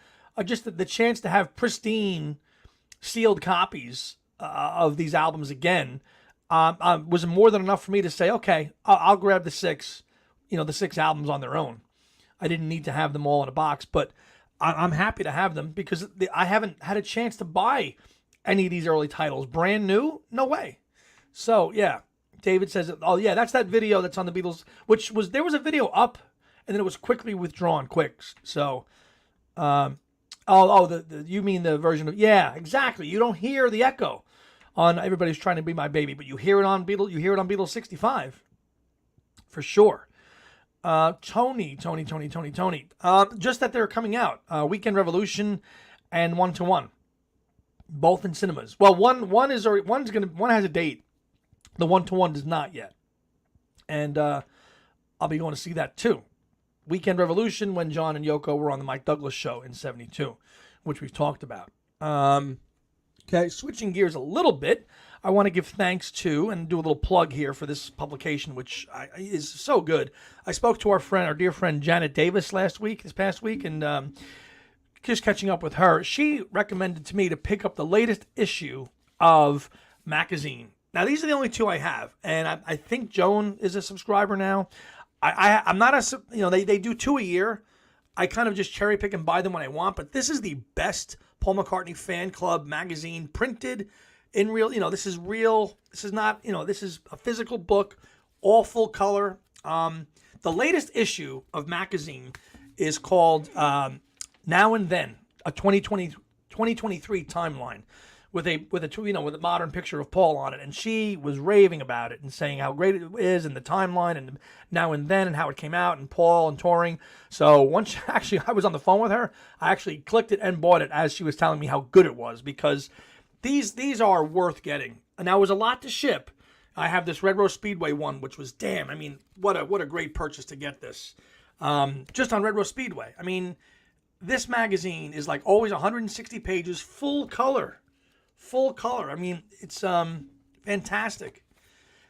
Just the chance to have pristine sealed copies of these albums again was more than enough for me to say, okay, I'll grab the 6 albums on their own. I didn't need to have them all in a box, but I'm happy to have them because I haven't had a chance to buy any of these early titles. Brand new? No way. So, yeah. David says, oh, yeah, that's that video that's on the Beatles, there was a video up, and then it was quickly withdrawn quick. So, you mean the version of, yeah, exactly. You don't hear the echo on Everybody's Trying to Be My Baby, but you hear it on Beatles 65, for sure. Tony. Just that they're coming out. Weekend Revolution and 1-to-1, both in cinemas. Well, one has a date. The 1-to-1 does not yet, and I'll be going to see that too. Weekend Revolution, when John and Yoko were on the Mike Douglas show in '72, which we've talked about. Okay, switching gears a little bit, I want to give thanks to and do a little plug here for this publication, which is so good. I spoke to our dear friend Janet Davis this past week, and just catching up with her. She recommended to me to pick up the latest issue of Magazine. Now, these are the only 2 I have, and I think Joan is a subscriber now. I'm not they do 2 a year. I kind of just cherry pick and buy them when I want, but this is the best Paul McCartney fan club magazine, printed, in real, this is real. This is not, this is a physical book, all full color. The latest issue of magazine is called Now and Then, a 2023 timeline with a modern picture of Paul on it, and she was raving about it and saying how great it is and the timeline and Now and Then and how it came out and Paul and touring. So once actually I was on the phone with her, I actually clicked it and bought it as she was telling me how good it was, because these are worth getting. And now it was a lot to ship. I have this Red Rose Speedway one, which was what a great purchase to get this. Just on Red Rose Speedway. I mean, this magazine is like always 160 pages, full color. Full color. I mean, it's fantastic.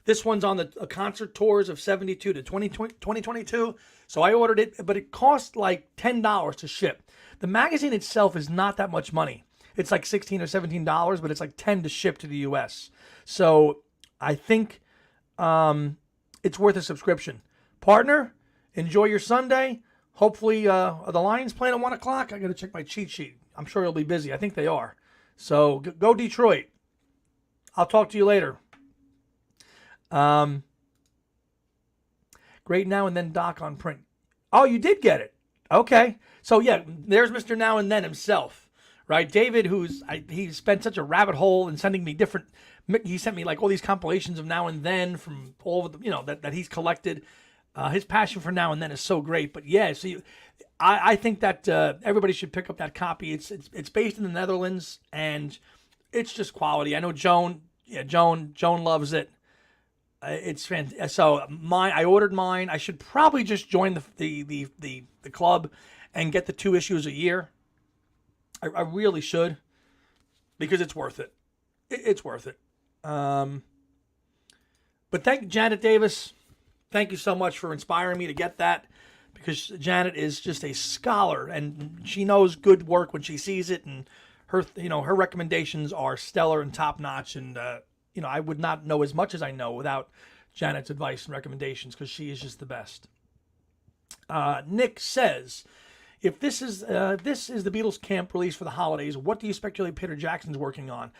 This one's on the concert tours of 72 to 2022. So I ordered it, but it cost like $10 to ship. The magazine itself is not that much money. It's like $16 or $17, but it's like $10 to ship to the US. So I think it's worth a subscription. Partner, enjoy your Sunday. Hopefully the Lions playing at 1 o'clock. I got to check my cheat sheet. I'm sure you'll be busy. I think they are. So go Detroit. I'll talk to you later. Great Now and Then doc on print. Oh, you did get it. Okay. So yeah, there's Mr. Now and Then himself, right? David, he spent such a rabbit hole in sending me he sent me like all these compilations of Now and Then from all over the, that he's collected. His passion for Now and Then is so great. But yeah, so I think that everybody should pick up that copy. It's based in the Netherlands, and it's just quality. I know Joan loves it. It's fantastic. So I ordered mine. I should probably just join the club and get the 2 issues a year. I really should, because it's worth it. It's worth it. But thank Janet Davis. Thank you so much for inspiring me to get that, because Janet is just a scholar and she knows good work when she sees it, and her recommendations are stellar and top notch. And I would not know as much as I know without Janet's advice and recommendations, because she is just the best. Nick says, if this is the Beatles camp release for the holidays, what do you speculate Peter Jackson's working on?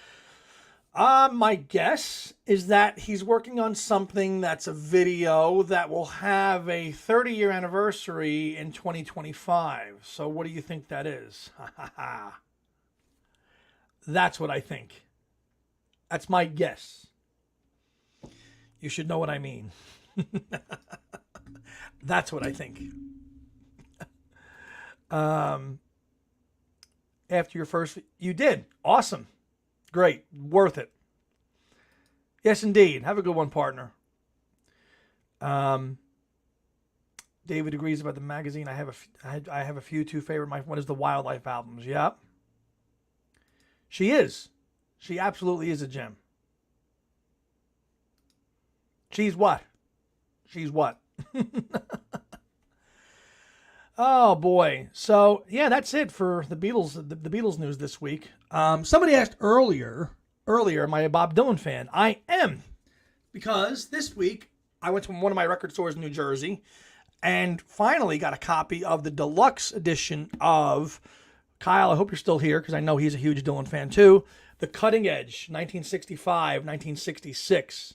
My guess is that he's working on something that's a video that will have a 30-year anniversary in 2025. So what do you think that is? That's what I think. That's my guess. You should know what I mean. That's what I think. After your first... You did. Awesome. Great. Worth it. Yes, indeed. Have a good one, partner. David agrees about the magazine. I have a few two favorite. One is the Wildlife albums. Yep. She is. She absolutely is a gem. She's what? She's what? Oh boy. So yeah, that's it for the Beatles. The Beatles news this week. Somebody asked earlier, am I a Bob Dylan fan? I am, because this week I went to one of my record stores in New Jersey and finally got a copy of the deluxe edition of Kyle. I hope you're still here, because I know he's a huge Dylan fan too. The Cutting Edge, 1965, 1966.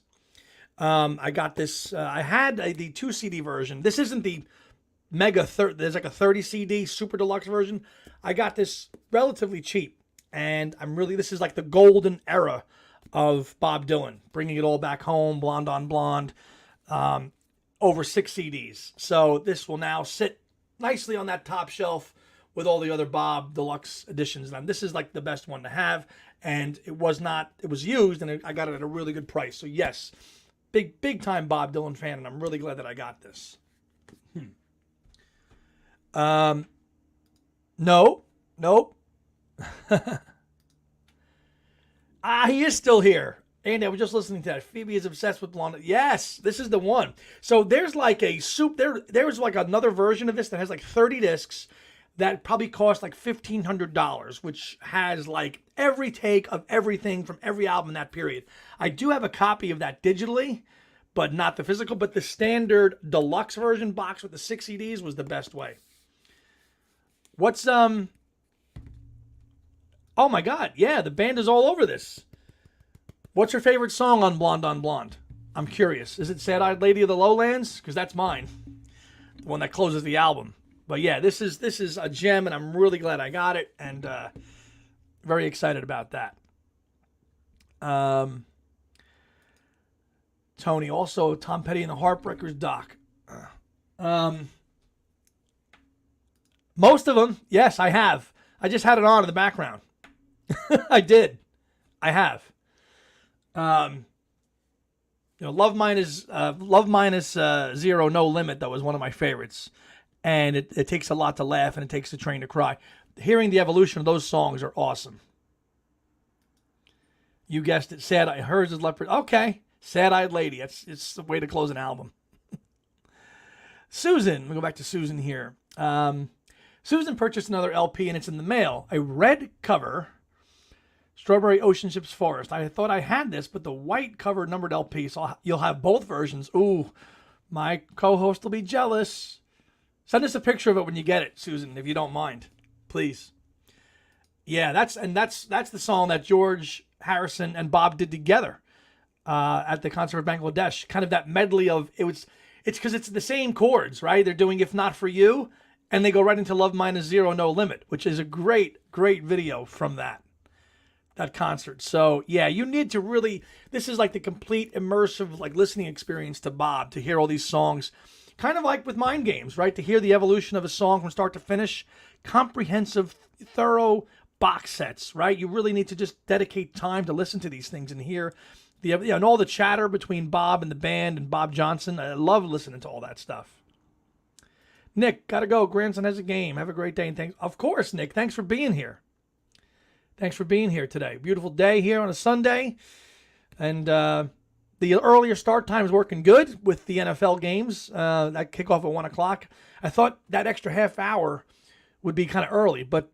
I got this. I had the 2 CD version. This isn't the there's like a 30 CD super deluxe version. I got this relatively cheap, and this is like the golden era of Bob Dylan, bringing it all back home, Blonde on Blonde, over 6 CDs. So this will now sit nicely on that top shelf with all the other Bob deluxe editions. And this is like the best one to have, and it was used, and I got it at a really good price. So yes, big time Bob Dylan fan, and I'm really glad that I got this. Nope. He is still here. Andy, I was just listening to that. Phoebe is obsessed with Blonde. Yes, this is the one. So there's like there's like another version of this that has like 30 discs that probably cost like $1,500, which has like every take of everything from every album in that period. I do have a copy of that digitally, but not the physical. But the standard deluxe version box with the 6 CDs was the best way. What's Oh my God! Yeah, the band is all over this. What's your favorite song on Blonde on Blonde? I'm curious. Is it Sad-Eyed Lady of the Lowlands? Because that's mine. The one that closes the album. But yeah, this is a gem, and I'm really glad I got it, and very excited about that. Tony, also Tom Petty and the Heartbreakers doc. Most of them, yes, I have. I just had it on in the background. I did. I have. Love Minus Zero, No Limit, that was one of my favorites. And it takes a lot to laugh, and it takes a train to cry. Hearing the evolution of those songs are awesome. You guessed it. Hers is Leopard. Okay. Sad-Eyed Lady. It's the way to close an album. Susan. We'll go back to Susan here. Susan purchased another LP, and it's in the mail. A red cover, Strawberry Ocean Ships Forest. I thought I had this, but the white cover numbered LP, so you'll have both versions. Ooh, my co-host will be jealous. Send us a picture of it when you get it, Susan, if you don't mind, please. Yeah, that's the song that George Harrison and Bob did together at the concert of Bangladesh. Kind of that medley of it's because it's the same chords, right? They're doing If Not For You, and they go right into Love Minus Zero, No Limit, which is a great video from that concert. So yeah, you need to really. This is like the complete immersive listening experience to Bob, to hear all these songs. Kind of like with Mind Games, right? To hear the evolution of a song from start to finish. Comprehensive, thorough box sets, right? You really need to just dedicate time to listen to these things and hear and all the chatter between Bob and the band and Bob Johnson. I love listening to all that stuff. Nick, gotta go. Grandson has a game. Have a great day. And thanks. Of course, Nick. Thanks for being here. Thanks for being here today. Beautiful day here on a Sunday. And, the earlier start time is working good with the NFL games. That kickoff at 1 o'clock. I thought that extra half hour would be kind of early, but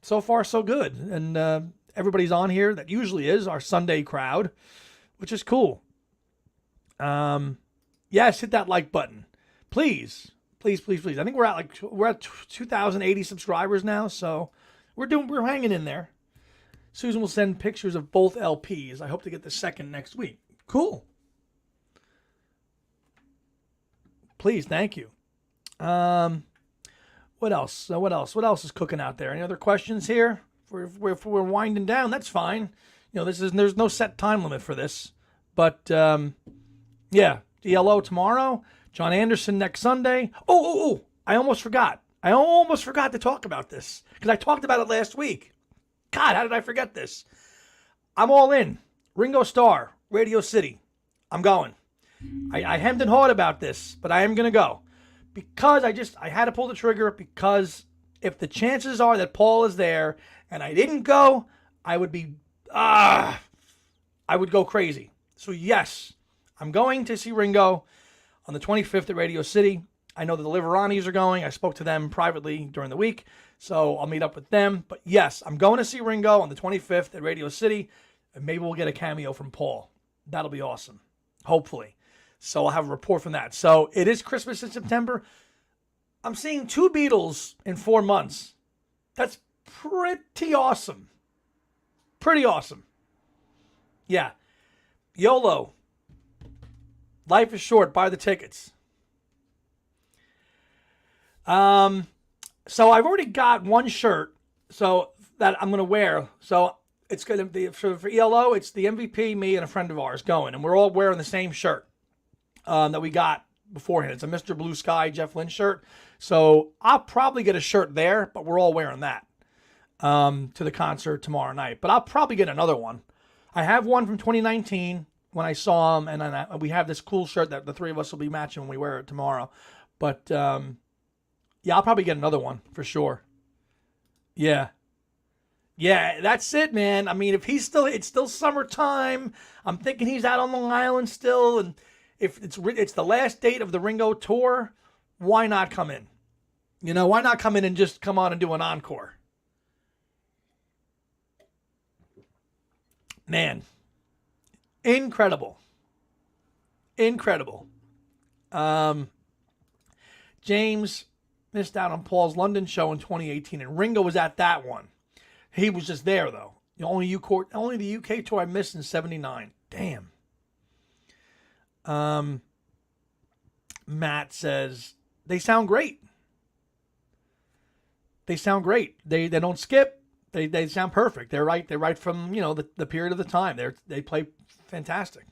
so far so good. And everybody's on here. That usually is our Sunday crowd, which is cool. Yes, hit that like button, please, please, please, please. I think we're at 2,080 subscribers now, so we're hanging in there. Susan will send pictures of both LPs. I hope to get the second next week. Cool. Please, thank you. What else? What else is cooking out there? Any other questions here? If we're winding down, that's fine. There's no set time limit for this. But yeah, DLO tomorrow. John Anderson next Sunday. Oh! I almost forgot. To talk about this because I talked about it last week. God, how did I forget this? I'm all in. Ringo Starr, Radio City. I'm going. I hemmed and hawed about this, but I am going to go. Because I had to pull the trigger, because if the chances are that Paul is there and I didn't go, I would go crazy. So yes, I'm going to see Ringo on the 25th at Radio City. I know that the Liveranis are going. I spoke to them privately during the week, so I'll meet up with them. But yes, I'm going to see Ringo on the 25th at Radio City, and maybe we'll get a cameo from Paul. That'll be awesome, hopefully. So I'll have a report from that. So it is Christmas in September. I'm seeing 2 Beatles in 4 months. That's pretty awesome. Pretty awesome. Yeah. YOLO. Life is short. Buy the tickets. So I've already got one shirt that I'm going to wear. So it's going to be for ELO. It's the MVP, me, and a friend of ours going. And we're all wearing the same shirt that we got beforehand. It's a Mr. Blue Sky Jeff Lynne shirt. So I'll probably get a shirt there, but we're all wearing that to the concert tomorrow night. But I'll probably get another one. I have one from 2019 when I saw him, and then we have this cool shirt that the three of us will be matching when we wear it tomorrow. But yeah, I'll probably get another one for sure. Yeah, that's it, man. I mean, it's still summertime. I'm thinking he's out on Long Island still, and if it's the last date of the Ringo tour, why not come in? Why not come in and just come on and do an encore? Man, incredible. James missed out on Paul's London show in 2018, and Ringo was at that one. He was just there though. Only the UK tour I missed in '79. Damn. Matt says, they sound great. They sound great. They don't skip. They sound perfect. They're right from, the period of the time. They play fantastic.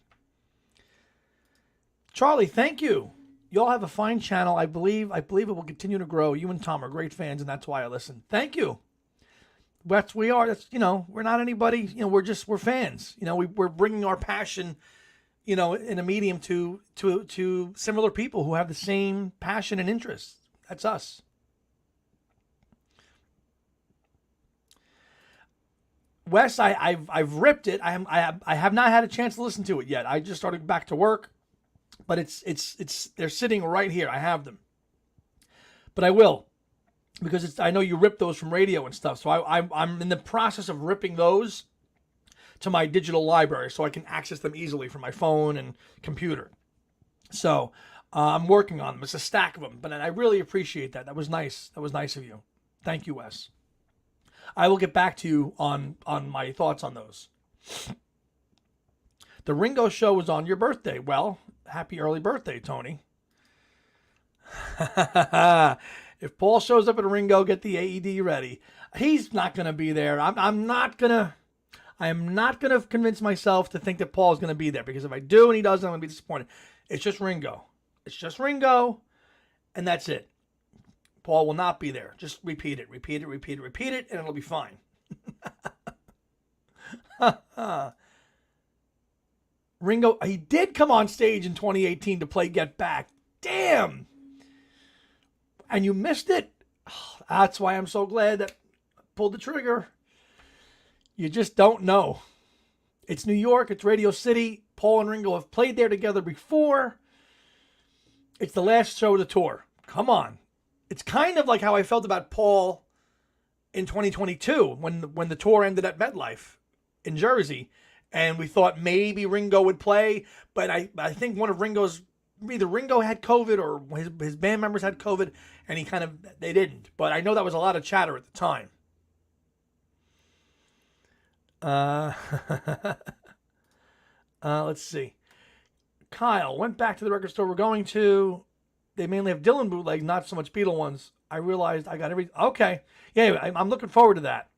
Charlie, thank you. You all have a fine channel. I believe it will continue to grow. You and Tom are great fans, and that's why I listen. Thank you. We are. That's, we're not anybody. We're fans. We're bringing our passion, in a medium to similar people who have the same passion and interests. That's us. Wes, I've ripped it. I have not had a chance to listen to it yet. I just started back to work, but they're sitting right here. I have them, but I will, because I know you ripped those from radio and stuff. So I'm in the process of ripping those to my digital library so I can access them easily from my phone and computer. So I'm working on them. It's a stack of them, but I really appreciate that. That was nice. That was nice of you. Thank you, Wes. I will get back to you on my thoughts on those. The Ringo show was on your birthday. Well, happy early birthday, Tony. If Paul shows up at Ringo, get the AED ready. He's not going to be there. I am not going to convince myself to think that Paul's going to be there, because if I do and he doesn't, I'm going to be disappointed. It's just Ringo. It's just Ringo, and that's it. Paul will not be there. Just repeat it, and it'll be fine. Ringo, he did come on stage in 2018 to play Get Back. Damn. And you missed it. Oh, that's why I'm so glad that I pulled the trigger. You just don't know. It's New York. It's Radio City. Paul and Ringo have played there together before. It's the last show of the tour. Come on. It's kind of like how I felt about Paul in 2022 when the tour ended at MetLife in Jersey, and we thought maybe Ringo would play, but I think either Ringo had COVID or his band members had COVID, and they didn't. But I know that was a lot of chatter at the time. Let's see. Kyle went back to the record store we're going to. They mainly have Dylan bootlegs, not so much Beatle ones. I realized I got every... Okay. Yeah, I'm looking forward to that.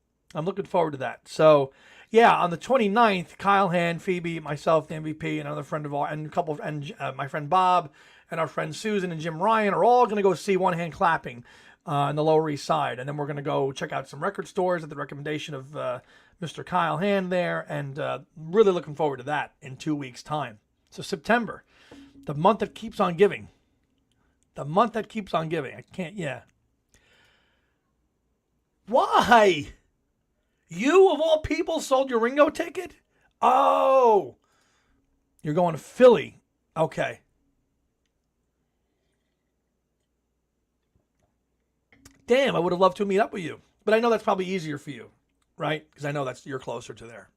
So, yeah, on the 29th, Kyle Hand, Phoebe, myself, the MVP, and another friend of ours, and my friend Bob, and our friend Susan and Jim Ryan are all going to go see One Hand Clapping on the Lower East Side. And then we're going to go check out some record stores at the recommendation of Mr. Kyle Hand there. And really looking forward to that in 2 weeks' time. So September, the month that keeps on giving. The month that keeps on giving. I can't, yeah. Why? You, of all people, sold your Ringo ticket? Oh. You're going to Philly. Okay. Damn, I would have loved to meet up with you. But I know that's probably easier for you, right? Because I know you're closer to there.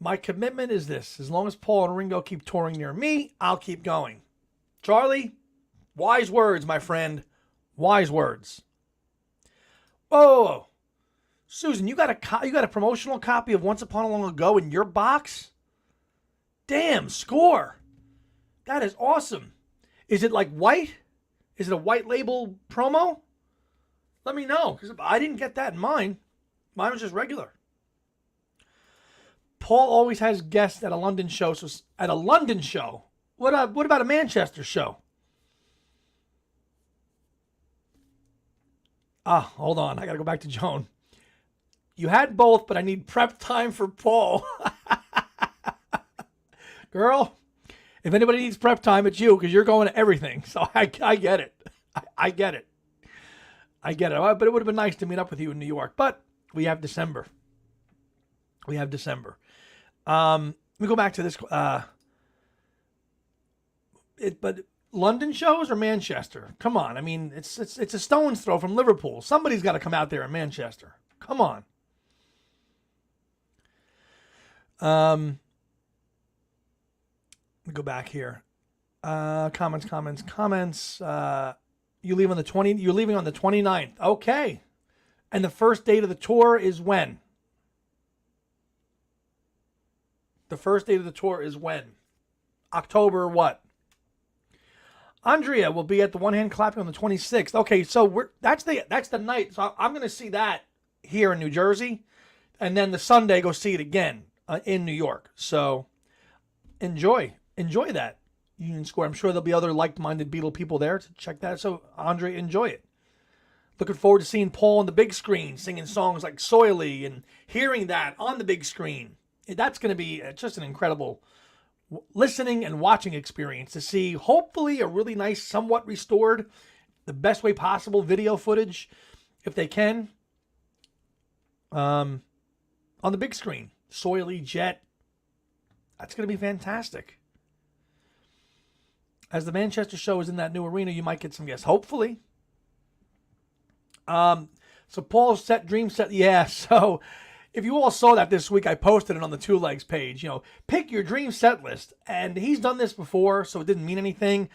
My commitment is this. As long as Paul and Ringo keep touring near me, I'll keep going. Charlie, wise words, my friend. Wise words. Oh, Susan, you got a promotional copy of Once Upon a Long Ago in your box? Damn, score. That is awesome. Is it like white? Is it a white label promo? Let me know, because I didn't get that in mine. Mine was just regular. Paul always has guests at a London show. So at a London show, what about a Manchester show? Hold on. I got to go back to Joan. You had both, but I need prep time for Paul. Girl, if anybody needs prep time, it's you, because you're going to everything. So I get it. I get it. But it would have been nice to meet up with you in New York. But we have December. Let me go back to this. But London shows or Manchester? Come on. I mean, it's a stone's throw from Liverpool. Somebody's got to come out there in Manchester. Come on. Let me go back here. Comments. You're leaving on the 29th. Okay. And the first date of the tour is when? The first date of the tour is when? October what? Andrea will be at the One Hand Clapping on the 26th. Okay, so that's the night. So I'm going to see that here in New Jersey, and then the Sunday go see it again in New York. So enjoy that Union Square. I'm sure there'll be other like-minded Beatle people there to check that. So Andre, enjoy it. Looking forward to seeing Paul on the big screen singing songs like Soily and hearing that on the big screen. That's going to be just an incredible listening and watching experience to see hopefully a really nice, somewhat restored, the best way possible video footage, if they can, on the big screen. Soily, Jet. That's going to be fantastic. As the Manchester show is in that new arena, you might get some guests. Hopefully. So Paul's set, dream set. Yeah, so if you all saw that this week, I posted it on the Two Legs page. Pick your dream set list. And he's done this before, so it didn't mean anything.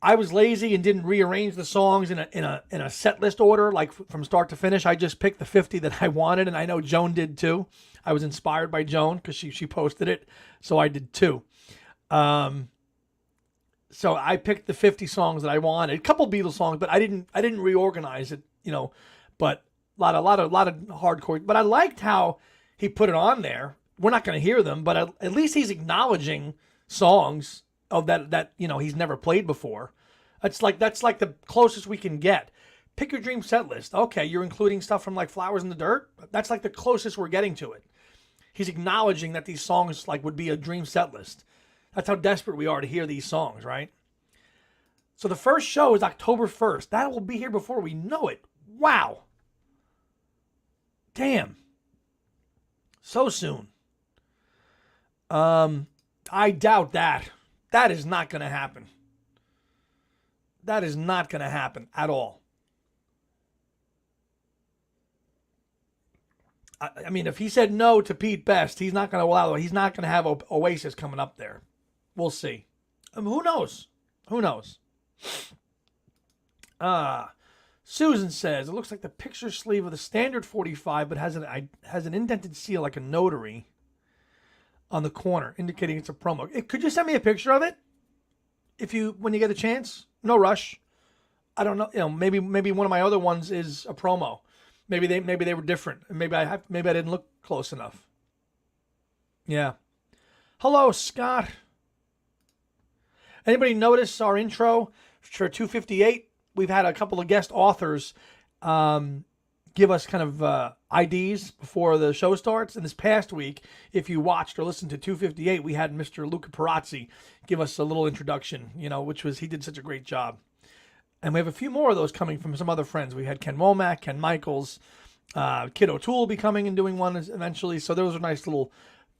I was lazy and didn't rearrange the songs in a set list order, like from start to finish. I just picked the 50 that I wanted, and I know Joan did too. I was inspired by Joan because she posted it, so I did too. So I picked the 50 songs that I wanted. A couple Beatles songs, but I didn't reorganize it, But a lot of hardcore. But I liked how he put it on there. We're not going to hear them, but at least he's acknowledging songs of that he's never played before. That's like the closest we can get. Pick your dream set list. Okay, you're including stuff from like Flowers in the Dirt. That's like the closest we're getting to it. He's acknowledging that these songs like would be a dream set list. That's how desperate we are to hear these songs, right? So the first show is October 1st. That will be here before we know it. Wow. Damn. So soon. I doubt that. That is not going to happen. That is not going to happen at all. I mean, if he said no to Pete Best, he's not going to allow it. He's not going to have Oasis coming up there. We'll see. Who knows? Who knows? Susan says, it looks like the picture sleeve of the standard 45, but has an indented seal like a notary on the corner, indicating it's a promo. Could you send me a picture of it? When you get a chance? No rush. I don't know. Maybe one of my other ones is a promo. Maybe they were different. Maybe I didn't look close enough. Yeah. Hello, Scott. Anybody notice our intro for 258? We've had a couple of guest authors give us kind of IDs before the show starts. And this past week, if you watched or listened to 258, we had Mr. Luca Perazzi give us a little introduction, he did such a great job. And we have a few more of those coming from some other friends. We had Ken Womack, Ken Michaels, Kid O'Toole will be coming and doing one eventually. So those are nice little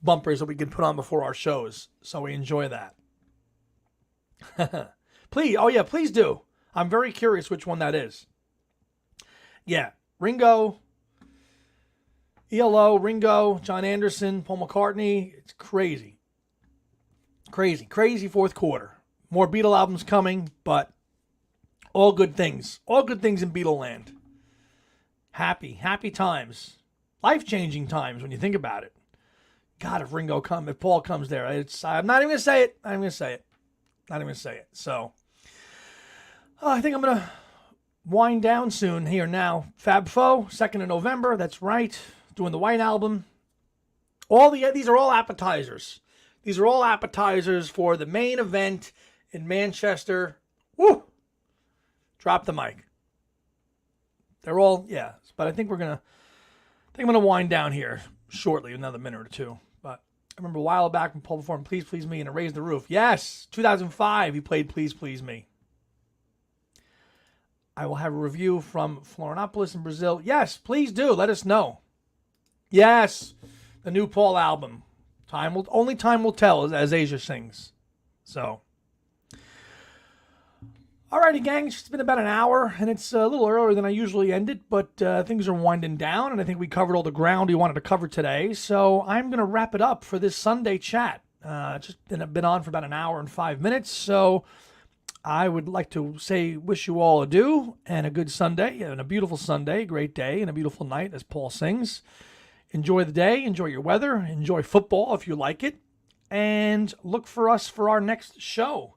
bumpers that we can put on before our shows. So we enjoy that. Please do. I'm very curious which one that is. Yeah, Ringo, ELO, Ringo, John Anderson, Paul McCartney. It's crazy. Crazy fourth quarter. More Beatle albums coming, but all good things. All good things in Beatle land. Happy times. Life-changing times when you think about it. God, if Paul comes there, I'm not even going to say it. Not even going to say it. So, I think I'm going to wind down soon here now. Fab Four, 2nd of November. That's right. Doing the White Album. These are all appetizers. These are all appetizers for the main event in Manchester. Woo! Drop the mic. They're all, yeah. But I think I'm going to wind down here shortly, another minute or two. But I remember a while back when Paul performed Please Please Me and Raise the Roof. Yes, 2005, he played Please Please Me. I will have a review from Florianopolis in Brazil. Yes, please do. Let us know. Yes, the new Paul album. Only time will tell, as Asia sings. So, alrighty, gang. It's been about an hour, and it's a little earlier than I usually end it, but things are winding down, and I think we covered all the ground we wanted to cover today. So I'm going to wrap it up for this Sunday chat. Just been on for about an hour and 5 minutes, so I would like to wish you all adieu and a good Sunday and a beautiful Sunday, great day and a beautiful night as Paul sings. Enjoy the day, enjoy your weather, enjoy football if you like it. and look for us for our next show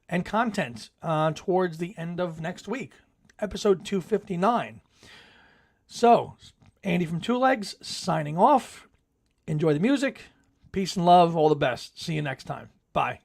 and content towards the end of next week, episode 259. So, Andy from Two Legs signing off. Enjoy the music. Peace and love. All the best. See you next time. Bye.